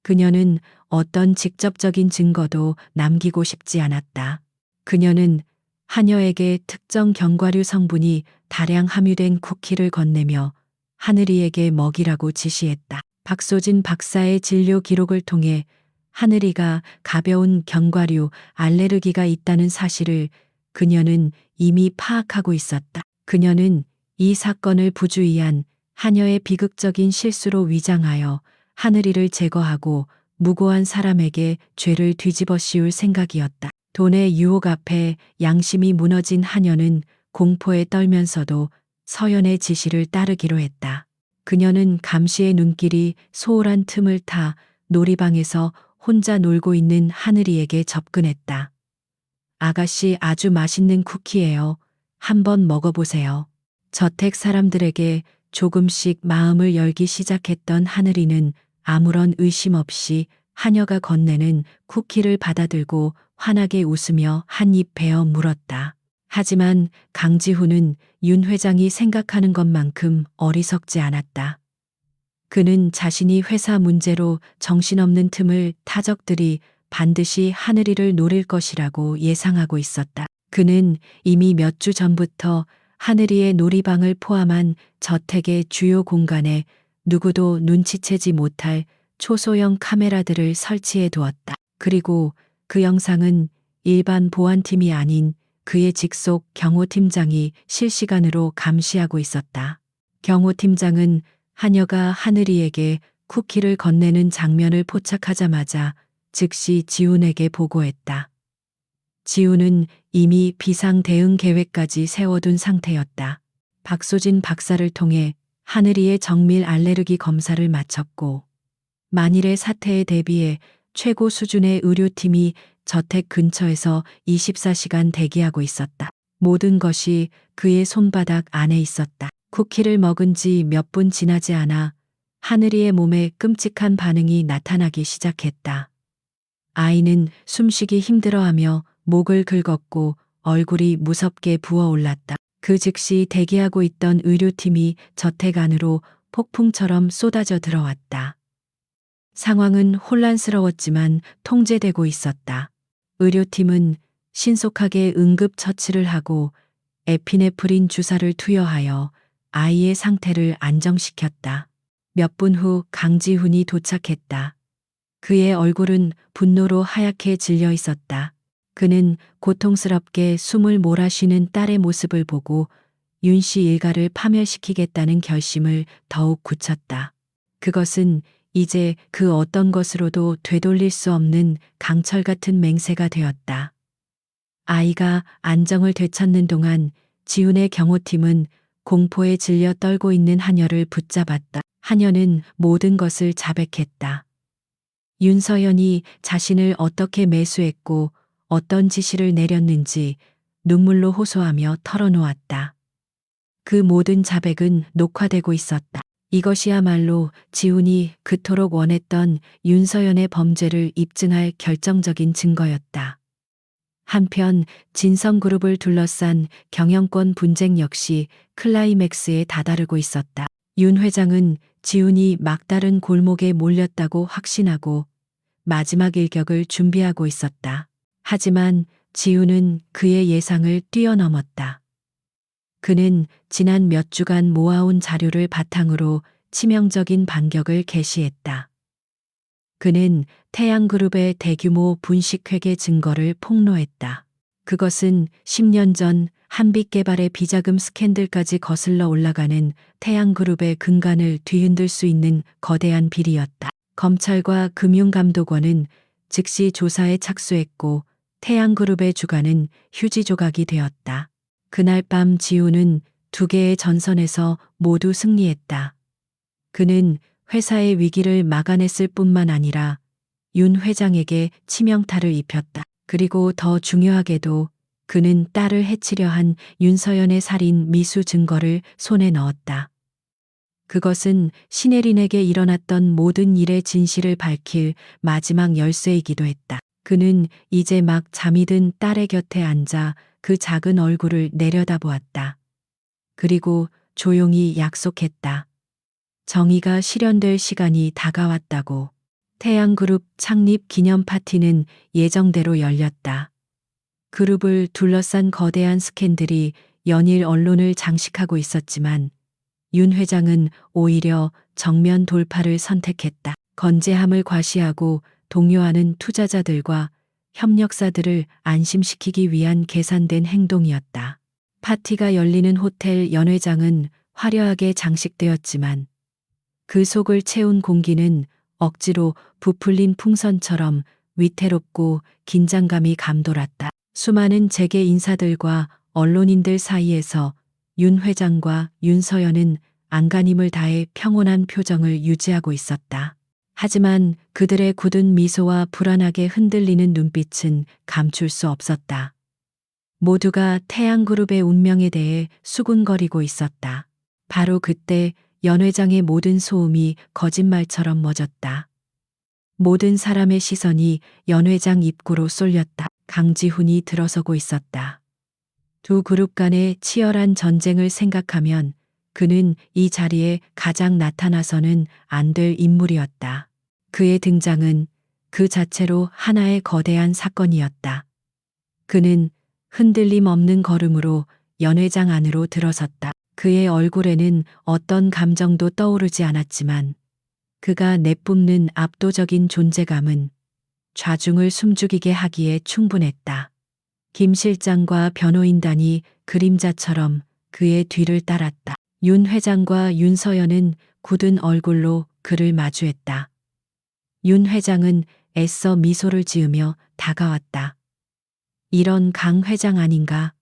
그녀는 어떤 직접적인 증거도 남기고 싶지 않았다. 그녀는 하녀에게 특정 견과류 성분이 다량 함유된 쿠키를 건네며 하늘이에게 먹이라고 지시했다. 박소진 박사의 진료 기록을 통해 하늘이가 가벼운 견과류 알레르기가 있다는 사실을 그녀는 이미 파악하고 있었다. 그녀는 이 사건을 부주의한 하녀의 비극적인 실수로 위장하여 하늘이를 제거하고 무고한 사람에게 죄를 뒤집어 씌울 생각이었다. 돈의 유혹 앞에 양심이 무너진 하녀는 공포에 떨면서도 서연의 지시를 따르기로 했다. 그녀는 감시의 눈길이 소홀한 틈을 타 놀이방에서 혼자 놀고 있는 하늘이에게 접근했다. 아가씨 아주 맛있는 쿠키예요. 한번 먹어보세요. 저택 사람들에게 조금씩 마음을 열기 시작했던 하늘이는 아무런 의심 없이 하녀가 건네는 쿠키를 받아들고 환하게 웃으며 한 입 베어 물었다. 하지만 강지훈은 윤 회장이 생각하는 것만큼 어리석지 않았다. 그는 자신이 회사 문제로 정신없는 틈을 타적들이 반드시 하늘이를 노릴 것이라고 예상하고 있었다. 그는 이미 몇 주 전부터 하늘이의 놀이방을 포함한 저택의 주요 공간에 누구도 눈치채지 못할 초소형 카메라들을 설치해 두었다. 그리고 그 영상은 일반 보안팀이 아닌 그의 직속 경호팀장이 실시간으로 감시하고 있었다. 경호팀장은 하녀가 하늘이에게 쿠키를 건네는 장면을 포착하자마자 즉시 지훈에게 보고했다. 지훈은 이미 비상 대응 계획까지 세워둔 상태였다. 박소진 박사를 통해 하늘이의 정밀 알레르기 검사를 마쳤고 만일의 사태에 대비해 최고 수준의 의료팀이 저택 근처에서 24시간 대기하고 있었다. 모든 것이 그의 손바닥 안에 있었다. 쿠키를 먹은 지 몇 분 지나지 않아 하늘이의 몸에 끔찍한 반응이 나타나기 시작했다. 아이는 숨쉬기 힘들어하며 목을 긁었고 얼굴이 무섭게 부어올랐다. 그 즉시 대기하고 있던 의료팀이 저택 안으로 폭풍처럼 쏟아져 들어왔다. 상황은 혼란스러웠지만 통제되고 있었다. 의료팀은 신속하게 응급처치를 하고 에피네프린 주사를 투여하여 아이의 상태를 안정시켰다. 몇 분 후 강지훈이 도착했다. 그의 얼굴은 분노로 하얗게 질려 있었다. 그는 고통스럽게 숨을 몰아쉬는 딸의 모습을 보고 윤 씨 일가를 파멸시키겠다는 결심을 더욱 굳혔다. 그것은 이제 그 어떤 것으로도 되돌릴 수 없는 강철 같은 맹세가 되었다. 아이가 안정을 되찾는 동안 지훈의 경호팀은 공포에 질려 떨고 있는 하녀를 붙잡았다. 하녀는 모든 것을 자백했다. 윤서연이 자신을 어떻게 매수했고 어떤 지시를 내렸는지 눈물로 호소하며 털어놓았다. 그 모든 자백은 녹화되고 있었다. 이것이야말로 지훈이 그토록 원했던 윤서연의 범죄를 입증할 결정적인 증거였다. 한편 진성그룹을 둘러싼 경영권 분쟁 역시 클라이맥스에 다다르고 있었다. 윤 회장은 지훈이 막다른 골목에 몰렸다고 확신하고 마지막 일격을 준비하고 있었다. 하지만 지훈은 그의 예상을 뛰어넘었다. 그는 지난 몇 주간 모아온 자료를 바탕으로 치명적인 반격을 개시했다. 그는 태양그룹의 대규모 분식회계 증거를 폭로했다. 그것은 10년 전 한빛개발의 비자금 스캔들까지 거슬러 올라가는 태양그룹의 근간을 뒤흔들 수 있는 거대한 비리였다. 검찰과 금융감독원은 즉시 조사에 착수했고 태양그룹의 주가는 휴지 조각이 되었다. 그날 밤 지우는 두 개의 전선에서 모두 승리했다. 그는 회사의 위기를 막아냈을 뿐만 아니라 윤 회장에게 치명타를 입혔다. 그리고 더 중요하게도 그는 딸을 해치려 한 윤서연의 살인 미수 증거를 손에 넣었다. 그것은 신혜린에게 일어났던 모든 일의 진실을 밝힐 마지막 열쇠이기도 했다. 그는 이제 막 잠이 든 딸의 곁에 앉아 그 작은 얼굴을 내려다보았다. 그리고 조용히 약속했다. 정의가 실현될 시간이 다가왔다고. 태양그룹 창립 기념 파티는 예정대로 열렸다. 그룹을 둘러싼 거대한 스캔들이 연일 언론을 장식하고 있었지만 윤 회장은 오히려 정면 돌파를 선택했다. 건재함을 과시하고 동요하는 투자자들과 협력사들을 안심시키기 위한 계산된 행동이었다. 파티가 열리는 호텔 연회장은 화려하게 장식되었지만 그 속을 채운 공기는 억지로 부풀린 풍선처럼 위태롭고 긴장감이 감돌았다. 수많은 재계 인사들과 언론인들 사이에서 윤 회장과 윤서연은 안간힘을 다해 평온한 표정을 유지하고 있었다. 하지만 그들의 굳은 미소와 불안하게 흔들리는 눈빛은 감출 수 없었다. 모두가 태양그룹의 운명에 대해 수군거리고 있었다. 바로 그때 연 회장의 모든 소음이 거짓말처럼 멎었다. 모든 사람의 시선이 연 회장 입구로 쏠렸다. 강지훈이 들어서고 있었다. 두 그룹 간의 치열한 전쟁을 생각하면 그는 이 자리에 가장 나타나서는 안 될 인물이었다. 그의 등장은 그 자체로 하나의 거대한 사건이었다. 그는 흔들림 없는 걸음으로 연 회장 안으로 들어섰다. 그의 얼굴에는 어떤 감정도 떠오르지 않았지만 그가 내뿜는 압도적인 존재감은 좌중을 숨죽이게 하기에 충분했다. 김 실장과 변호인단이 그림자처럼 그의 뒤를 따랐다. 윤 회장과 윤서연은 굳은 얼굴로 그를 마주했다. 윤 회장은 애써 미소를 지으며 다가왔다. 이런 강 회장 아닌가?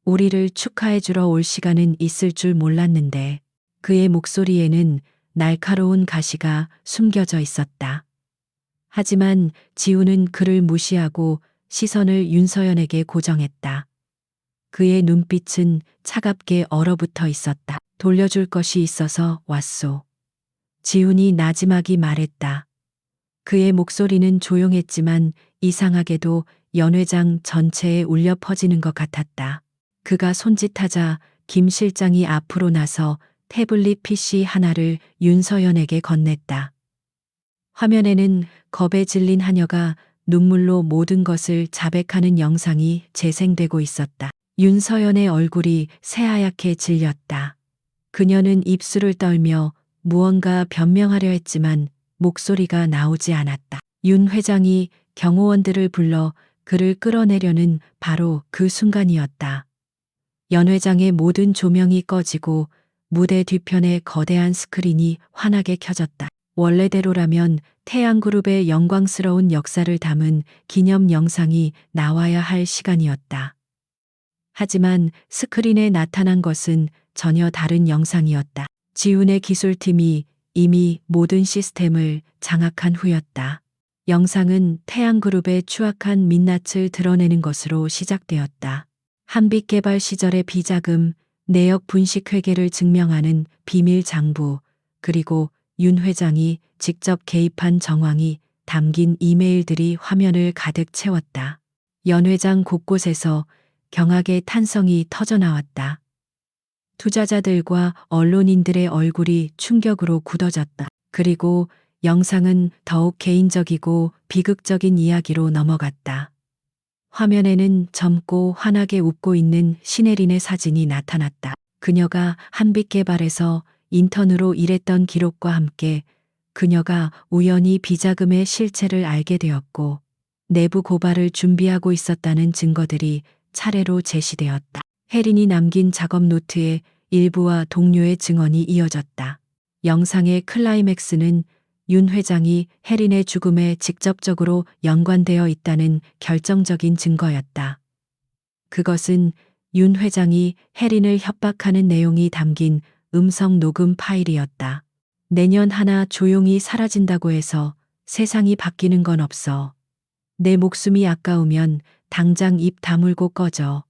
우리를 축하해주러 올 시간은 있을 줄 몰랐는데 그의 목소리에는 날카로운 가시가 숨겨져 있었다. 하지만 지우는 그를 무시하고 시선을 윤서연에게 고정했다. 그의 눈빛은 차갑게 얼어붙어 있었다. 돌려줄 것이 있어서 왔소. 지훈이 나지막이 말했다. 그의 목소리는 조용했지만 이상하게도 연 회장 전체에 울려 퍼지는 것 같았다. 그가 손짓하자 김 실장이 앞으로 나서 태블릿 PC 하나를 윤서연에게 건넸다. 화면에는 겁에 질린 하녀가 눈물로 모든 것을 자백하는 영상이 재생되고 있었다. 윤서연의 얼굴이 새하얗게 질렸다. 그녀는 입술을 떨며 무언가 변명하려 했지만 목소리가 나오지 않았다. 윤 회장이 경호원들을 불러 그를 끌어내려는 바로 그 순간이었다. 연 회장의 모든 조명이 꺼지고 무대 뒤편의 거대한 스크린이 환하게 켜졌다. 원래대로라면 태양그룹의 영광스러운 역사를 담은 기념 영상이 나와야 할 시간이었다. 하지만 스크린에 나타난 것은 전혀 다른 영상이었다. 지훈의 기술팀이 이미 모든 시스템을 장악한 후였다. 영상은 태양그룹의 추악한 민낯을 드러내는 것으로 시작되었다. 한빛개발 시절의 비자금, 내역 분식 회계를 증명하는 비밀 장부, 그리고 윤 회장이 직접 개입한 정황이 담긴 이메일들이 화면을 가득 채웠다. 연 회장 곳곳에서 경악의 탄성이 터져나왔다. 투자자들과 언론인들의 얼굴이 충격으로 굳어졌다. 그리고 영상은 더욱 개인적이고 비극적인 이야기로 넘어갔다. 화면에는 젊고 환하게 웃고 있는 신혜린의 사진이 나타났다. 그녀가 한빛개발에서 인턴으로 일했던 기록과 함께 그녀가 우연히 비자금의 실체를 알게 되었고 내부 고발을 준비하고 있었다는 증거들이 차례로 제시되었다. 혜린이 남긴 작업 노트에 일부와 동료의 증언이 이어졌다. 영상의 클라이맥스는 윤 회장이 혜린의 죽음에 직접적으로 연관되어 있다는 결정적인 증거였다. 그것은 윤 회장이 혜린을 협박하는 내용이 담긴 음성 녹음 파일이었다. 내년 하나 조용히 사라진다고 해서 세상이 바뀌는 건 없어. 내 목숨이 아까우면 당장 입 다물고 꺼져.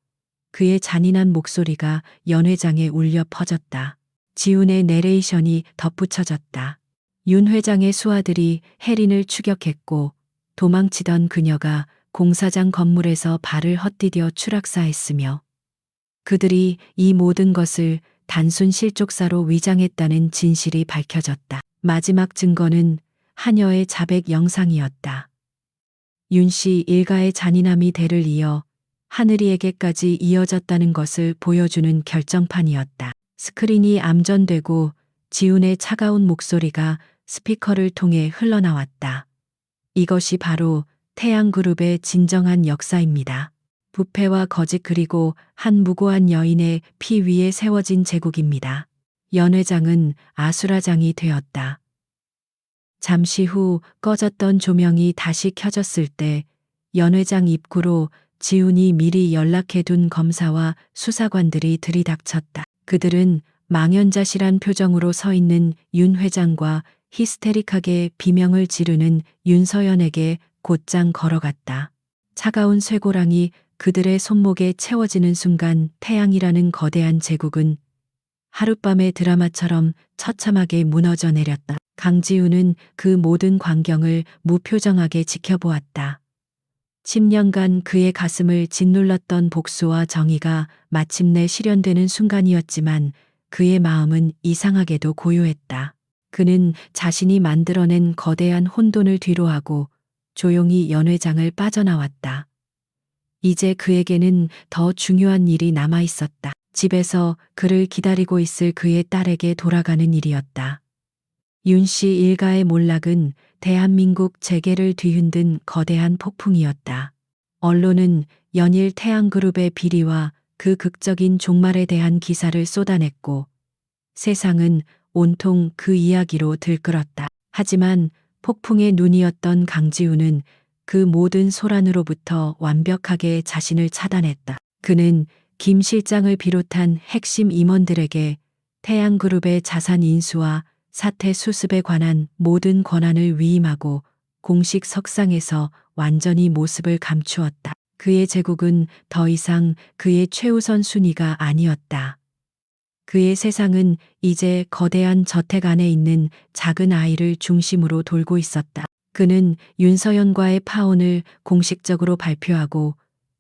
그의 잔인한 목소리가 연 회장에 울려 퍼졌다. 지훈의 내레이션이 덧붙여졌다. 윤 회장의 수하들이 혜린을 추격했고 도망치던 그녀가 공사장 건물에서 발을 헛디뎌 추락사했으며 그들이 이 모든 것을 단순 실족사로 위장했다는 진실이 밝혀졌다. 마지막 증거는 하녀의 자백 영상이었다. 윤 씨 일가의 잔인함이 대를 이어 하늘이에게까지 이어졌다는 것을 보여주는 결정판이었다. 스크린이 암전되고 지훈의 차가운 목소리가 스피커를 통해 흘러나왔다. 이것이 바로 태양그룹의 진정한 역사입니다. 부패와 거짓 그리고 한 무고한 여인의 피 위에 세워진 제국입니다. 연 회장은 아수라장이 되었다. 잠시 후 꺼졌던 조명이 다시 켜졌을 때 연 회장 입구로 지훈이 미리 연락해둔 검사와 수사관들이 들이닥쳤다. 그들은 망연자실한 표정으로 서 있는 윤 회장과 히스테릭하게 비명을 지르는 윤서연에게 곧장 걸어갔다. 차가운 쇠고랑이 그들의 손목에 채워지는 순간 태양이라는 거대한 제국은 하룻밤의 드라마처럼 처참하게 무너져 내렸다. 강지훈은 그 모든 광경을 무표정하게 지켜보았다. 10년간 그의 가슴을 짓눌렀던 복수와 정의가 마침내 실현되는 순간이었지만 그의 마음은 이상하게도 고요했다. 그는 자신이 만들어낸 거대한 혼돈을 뒤로하고 조용히 연 회장을 빠져나왔다. 이제 그에게는 더 중요한 일이 남아 있었다. 집에서 그를 기다리고 있을 그의 딸에게 돌아가는 일이었다. 윤 씨 일가의 몰락은 대한민국 재계를 뒤흔든 거대한 폭풍이었다. 언론은 연일 태양그룹의 비리와 그 극적인 종말에 대한 기사를 쏟아냈고 세상은 온통 그 이야기로 들끓었다. 하지만 폭풍의 눈이었던 강지훈은 그 모든 소란으로부터 완벽하게 자신을 차단했다. 그는 김 실장을 비롯한 핵심 임원들에게 태양그룹의 자산 인수와 사태 수습에 관한 모든 권한을 위임하고 공식 석상에서 완전히 모습을 감추었다. 그의 제국은 더 이상 그의 최우선 순위가 아니었다. 그의 세상은 이제 거대한 저택 안에 있는 작은 아이를 중심으로 돌고 있었다. 그는 윤서연과의 파혼을 공식적으로 발표하고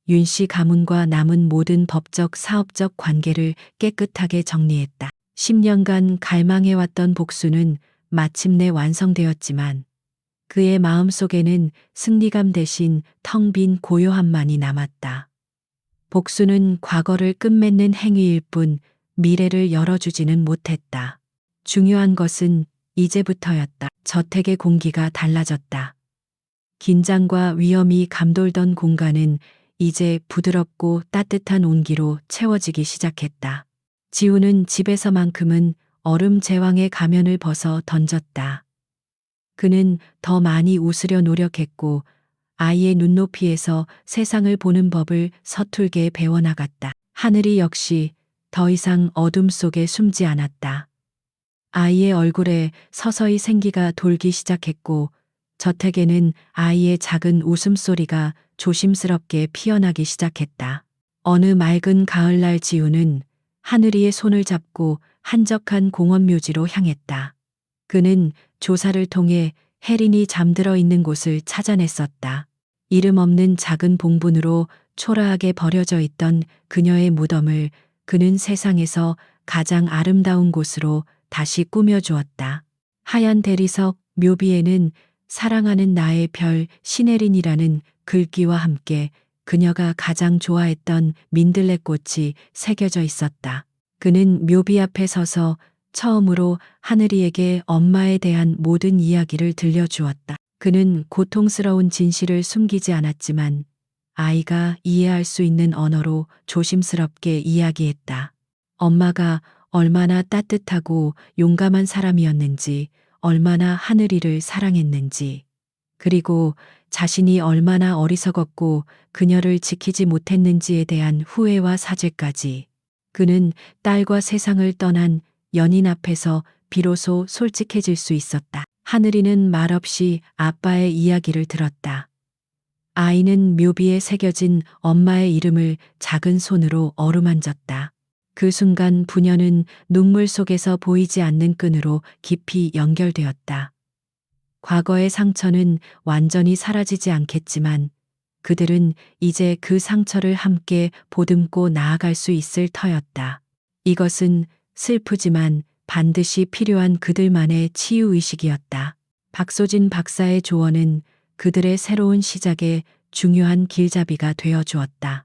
윤 씨 가문과 남은 모든 법적 사업적 관계를 깨끗하게 정리했다. 10년간 갈망해왔던 복수는 마침내 완성되었지만 그의 마음속에는 승리감 대신 텅 빈 고요함만이 남았다. 복수는 과거를 끝맺는 행위일 뿐 미래를 열어주지는 못했다. 중요한 것은 이제부터였다. 저택의 공기가 달라졌다. 긴장과 위험이 감돌던 공간은 이제 부드럽고 따뜻한 온기로 채워지기 시작했다. 지훈은 집에서만큼은 얼음 제왕의 가면을 벗어 던졌다. 그는 더 많이 웃으려 노력했고 아이의 눈높이에서 세상을 보는 법을 서툴게 배워나갔다. 하늘이 역시 더 이상 어둠 속에 숨지 않았다. 아이의 얼굴에 서서히 생기가 돌기 시작했고 저택에는 아이의 작은 웃음소리가 조심스럽게 피어나기 시작했다. 어느 맑은 가을날 지훈은 하늘이의 손을 잡고 한적한 공원 묘지로 향했다. 그는 조사를 통해 혜린이 잠들어 있는 곳을 찾아냈었다. 이름 없는 작은 봉분으로 초라하게 버려져 있던 그녀의 무덤을 그는 세상에서 가장 아름다운 곳으로 다시 꾸며주었다. 하얀 대리석 묘비에는 사랑하는 나의 별 신혜린이라는 글귀와 함께 그녀가 가장 좋아했던 민들레꽃이 새겨져 있었다. 그는 묘비 앞에 서서 처음으로 하늘이에게 엄마에 대한 모든 이야기를 들려주었다. 그는 고통스러운 진실을 숨기지 않았지만 아이가 이해할 수 있는 언어로 조심스럽게 이야기했다. 엄마가 얼마나 따뜻하고 용감한 사람이었는지, 얼마나 하늘이를 사랑했는지. 그리고 자신이 얼마나 어리석었고 그녀를 지키지 못했는지에 대한 후회와 사죄까지. 그는 딸과 세상을 떠난 연인 앞에서 비로소 솔직해질 수 있었다. 하늘이는 말없이 아빠의 이야기를 들었다. 아이는 묘비에 새겨진 엄마의 이름을 작은 손으로 어루만졌다. 그 순간 부녀는 눈물 속에서 보이지 않는 끈으로 깊이 연결되었다. 과거의 상처는 완전히 사라지지 않겠지만 그들은 이제 그 상처를 함께 보듬고 나아갈 수 있을 터였다. 이것은 슬프지만 반드시 필요한 그들만의 치유의식이었다. 박소진 박사의 조언은 그들의 새로운 시작에 중요한 길잡이가 되어 주었다.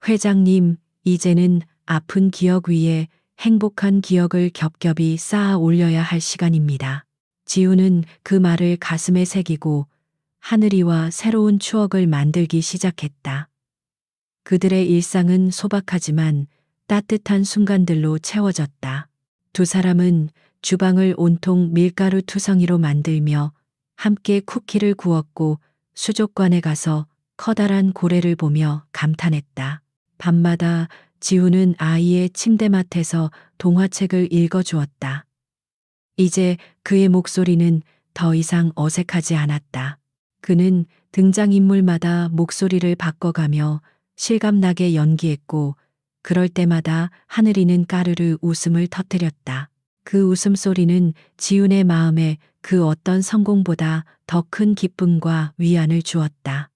회장님, 이제는 아픈 기억 위에 행복한 기억을 겹겹이 쌓아 올려야 할 시간입니다. 지우는 그 말을 가슴에 새기고 하늘이와 새로운 추억을 만들기 시작했다. 그들의 일상은 소박하지만 따뜻한 순간들로 채워졌다. 두 사람은 주방을 온통 밀가루 투성이로 만들며 함께 쿠키를 구웠고 수족관에 가서 커다란 고래를 보며 감탄했다. 밤마다 지우는 아이의 침대맡에서 동화책을 읽어주었다. 이제 그의 목소리는 더 이상 어색하지 않았다. 그는 등장인물마다 목소리를 바꿔가며 실감나게 연기했고 그럴 때마다 하늘이는 까르르 웃음을 터뜨렸다. 그 웃음소리는 지훈의 마음에 그 어떤 성공보다 더 큰 기쁨과 위안을 주었다.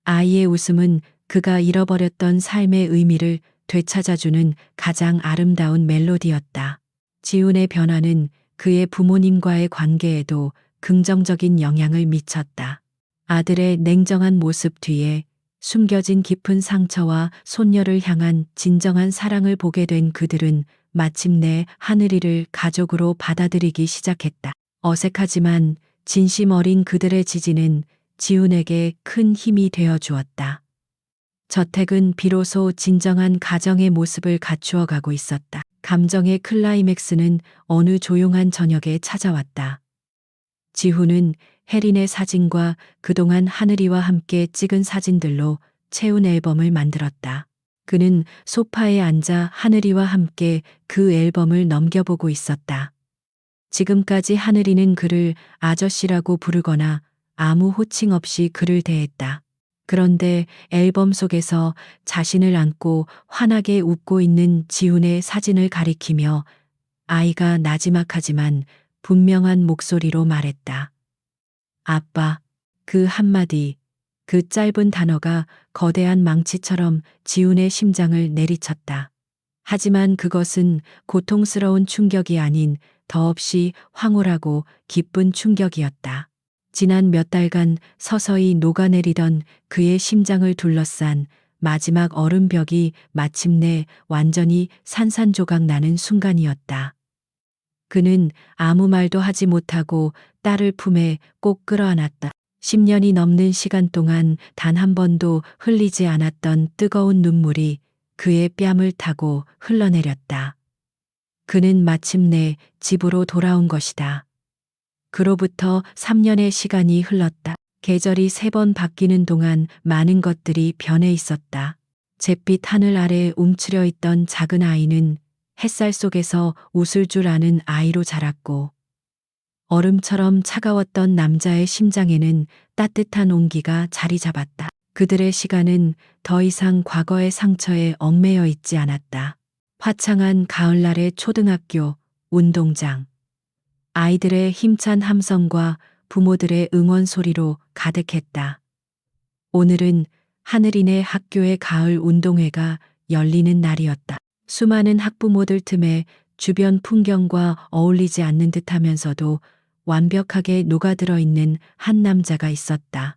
아이의 웃음은 그가 잃어버렸던 삶의 의미를 되찾아주는 가장 아름다운 멜로디였다. 지훈의 변화는 그의 부모님과의 관계에도 긍정적인 영향을 미쳤다. 아들의 냉정한 모습 뒤에 숨겨진 깊은 상처와 손녀를 향한 진정한 사랑을 보게 된 그들은 마침내 하늘이를 가족으로 받아들이기 시작했다. 어색하지만 진심 어린 그들의 지지는 지훈에게 큰 힘이 되어 주었다. 저택은 비로소 진정한 가정의 모습을 갖추어 가고 있었다. 감정의 클라이맥스는 어느 조용한 저녁에 찾아왔다. 지훈은 혜린의 사진과 그동안 하늘이와 함께 찍은 사진들로 채운 앨범을 만들었다. 그는 소파에 앉아 하늘이와 함께 그 앨범을 넘겨보고 있었다. 지금까지 하늘이는 그를 아저씨라고 부르거나 아무 호칭 없이 그를 대했다. 그런데 앨범 속에서 자신을 안고 환하게 웃고 있는 지훈의 사진을 가리키며 아이가 나지막하지만 분명한 목소리로 말했다. 아빠. 그 한마디, 그 짧은 단어가 거대한 망치처럼 지훈의 심장을 내리쳤다. 하지만 그것은 고통스러운 충격이 아닌 더없이 황홀하고 기쁜 충격이었다. 지난 몇 달간 서서히 녹아내리던 그의 심장을 둘러싼 마지막 얼음벽이 마침내 완전히 산산조각 나는 순간이었다. 그는 아무 말도 하지 못하고 딸을 품에 꼭 끌어안았다. 10년이 넘는 시간 동안 단 한 번도 흘리지 않았던 뜨거운 눈물이 그의 뺨을 타고 흘러내렸다. 그는 마침내 집으로 돌아온 것이다. 그로부터 3년의 시간이 흘렀다. 계절이 3번 바뀌는 동안 많은 것들이 변해 있었다. 잿빛 하늘 아래 움츠려 있던 작은 아이는 햇살 속에서 웃을 줄 아는 아이로 자랐고 얼음처럼 차가웠던 남자의 심장에는 따뜻한 온기가 자리 잡았다. 그들의 시간은 더 이상 과거의 상처에 얽매여 있지 않았다. 화창한 가을날의 초등학교, 운동장. 아이들의 힘찬 함성과 부모들의 응원 소리로 가득했다. 오늘은 하늘이네 학교의 가을 운동회가 열리는 날이었다. 수많은 학부모들 틈에 주변 풍경과 어울리지 않는 듯하면서도 완벽하게 녹아들어 있는 한 남자가 있었다.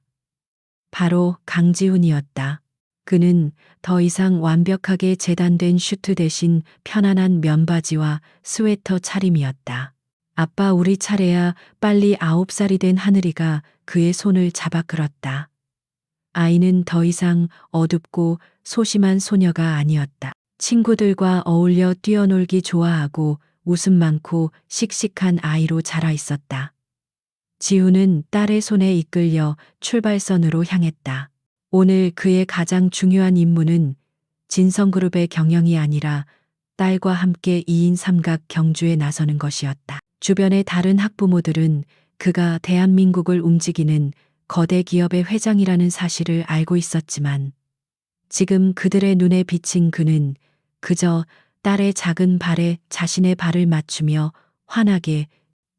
바로 강지훈이었다. 그는 더 이상 완벽하게 재단된 슈트 대신 편안한 면바지와 스웨터 차림이었다. 아빠 우리 차례야. 빨리 9살이 된 하늘이가 그의 손을 잡아 끌었다. 아이는 더 이상 어둡고 소심한 소녀가 아니었다. 친구들과 어울려 뛰어놀기 좋아하고 웃음 많고 씩씩한 아이로 자라 있었다. 지우는 딸의 손에 이끌려 출발선으로 향했다. 오늘 그의 가장 중요한 임무는 진성그룹의 경영이 아니라 딸과 함께 2인 삼각 경주에 나서는 것이었다. 주변의 다른 학부모들은 그가 대한민국을 움직이는 거대 기업의 회장이라는 사실을 알고 있었지만 지금 그들의 눈에 비친 그는 그저 딸의 작은 발에 자신의 발을 맞추며 환하게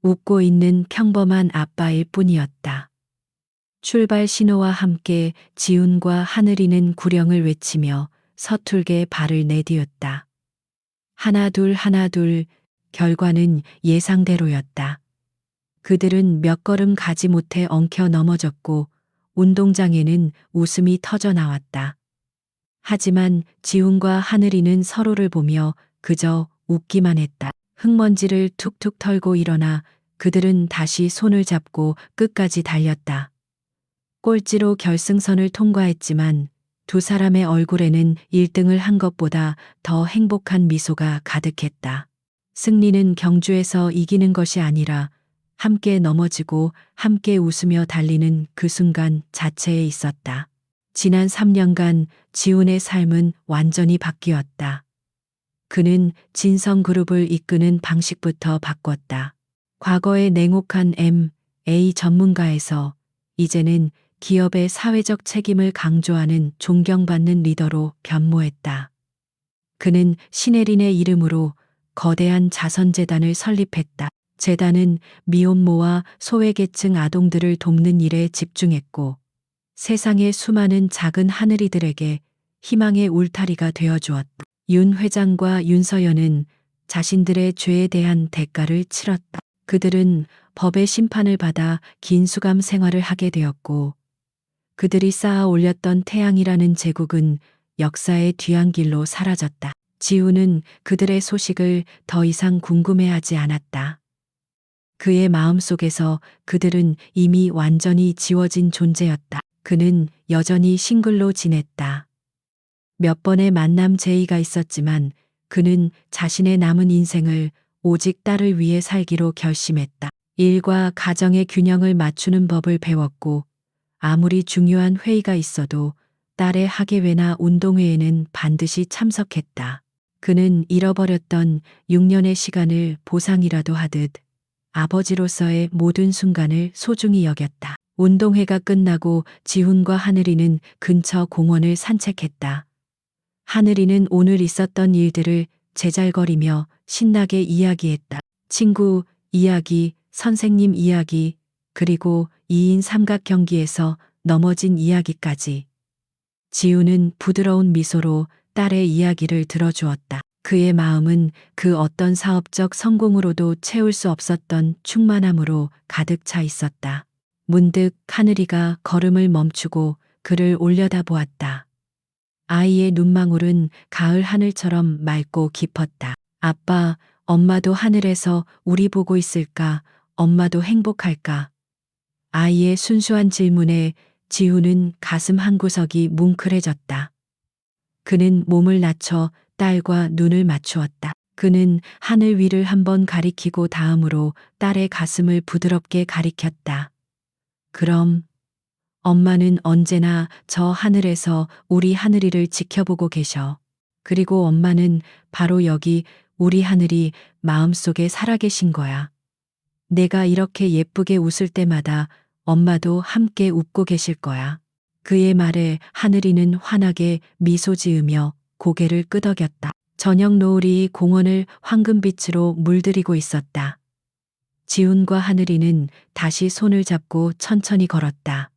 웃고 있는 평범한 아빠일 뿐이었다. 출발 신호와 함께 지훈과 하늘이는 구령을 외치며 서툴게 발을 내디뎠다. 하나 둘 하나 둘. 결과는 예상대로였다. 그들은 몇 걸음 가지 못해 엉켜 넘어졌고 운동장에는 웃음이 터져 나왔다. 하지만 지훈과 하늘이는 서로를 보며 그저 웃기만 했다. 흙먼지를 툭툭 털고 일어나 그들은 다시 손을 잡고 끝까지 달렸다. 꼴찌로 결승선을 통과했지만 두 사람의 얼굴에는 1등을 한 것보다 더 행복한 미소가 가득했다. 승리는 경주에서 이기는 것이 아니라 함께 넘어지고 함께 웃으며 달리는 그 순간 자체에 있었다. 지난 3년간 지훈의 삶은 완전히 바뀌었다. 그는 진성그룹을 이끄는 방식부터 바꿨다. 과거의 냉혹한 M&A 전문가에서 이제는 기업의 사회적 책임을 강조하는 존경받는 리더로 변모했다. 그는 신혜린의 이름으로 거대한 자선재단을 설립했다. 재단은 미혼모와 소외계층 아동들을 돕는 일에 집중했고 세상의 수많은 작은 하늘이들에게 희망의 울타리가 되어주었다. 윤 회장과 윤서연은 자신들의 죄에 대한 대가를 치렀다. 그들은 법의 심판을 받아 긴 수감 생활을 하게 되었고 그들이 쌓아 올렸던 태양이라는 제국은 역사의 뒤안길로 사라졌다. 지우는 그들의 소식을 더 이상 궁금해하지 않았다. 그의 마음속에서 그들은 이미 완전히 지워진 존재였다. 그는 여전히 싱글로 지냈다. 몇 번의 만남 제의가 있었지만 그는 자신의 남은 인생을 오직 딸을 위해 살기로 결심했다. 일과 가정의 균형을 맞추는 법을 배웠고 아무리 중요한 회의가 있어도 딸의 학예회나 운동회에는 반드시 참석했다. 그는 잃어버렸던 6년의 시간을 보상이라도 하듯 아버지로서의 모든 순간을 소중히 여겼다. 운동회가 끝나고 지훈과 하늘이는 근처 공원을 산책했다. 하늘이는 오늘 있었던 일들을 제잘거리며 신나게 이야기했다. 친구 이야기, 선생님 이야기, 그리고 2인 삼각 경기에서 넘어진 이야기까지. 지우는 부드러운 미소로 딸의 이야기를 들어주었다. 그의 마음은 그 어떤 사업적 성공으로도 채울 수 없었던 충만함으로 가득 차 있었다. 문득 하늘이가 걸음을 멈추고 그를 올려다보았다. 아이의 눈망울은 가을 하늘처럼 맑고 깊었다. 아빠, 엄마도 하늘에서 우리 보고 있을까? 엄마도 행복할까? 아이의 순수한 질문에 지우는 가슴 한구석이 뭉클해졌다. 그는 몸을 낮춰 딸과 눈을 맞추었다. 그는 하늘 위를 한번 가리키고 다음으로 딸의 가슴을 부드럽게 가리켰다. 그럼 엄마는 언제나 저 하늘에서 우리 하늘이를 지켜보고 계셔. 그리고 엄마는 바로 여기 우리 하늘이 마음속에 살아계신 거야. 내가 이렇게 예쁘게 웃을 때마다 엄마도 함께 웃고 계실 거야. 그의 말에 하늘이는 환하게 미소 지으며 고개를 끄덕였다. 저녁 노을이 공원을 황금빛으로 물들이고 있었다. 지훈과 하늘이는 다시 손을 잡고 천천히 걸었다.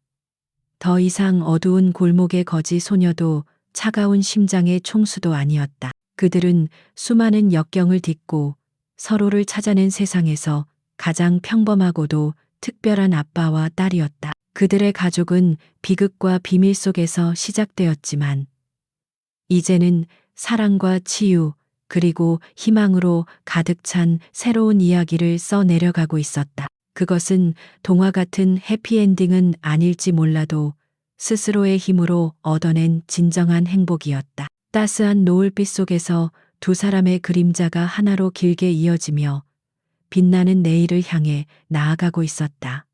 더 이상 어두운 골목의 거지 소녀도 차가운 심장의 총수도 아니었다. 그들은 수많은 역경을 딛고 서로를 찾아낸 세상에서 가장 평범하고도 특별한 아빠와 딸이었다. 그들의 가족은 비극과 비밀 속에서 시작되었지만 이제는 사랑과 치유 그리고 희망으로 가득 찬 새로운 이야기를 써내려가고 있었다. 그것은 동화 같은 해피엔딩은 아닐지 몰라도 스스로의 힘으로 얻어낸 진정한 행복이었다. 따스한 노을빛 속에서 두 사람의 그림자가 하나로 길게 이어지며 빛나는 내일을 향해 나아가고 있었다.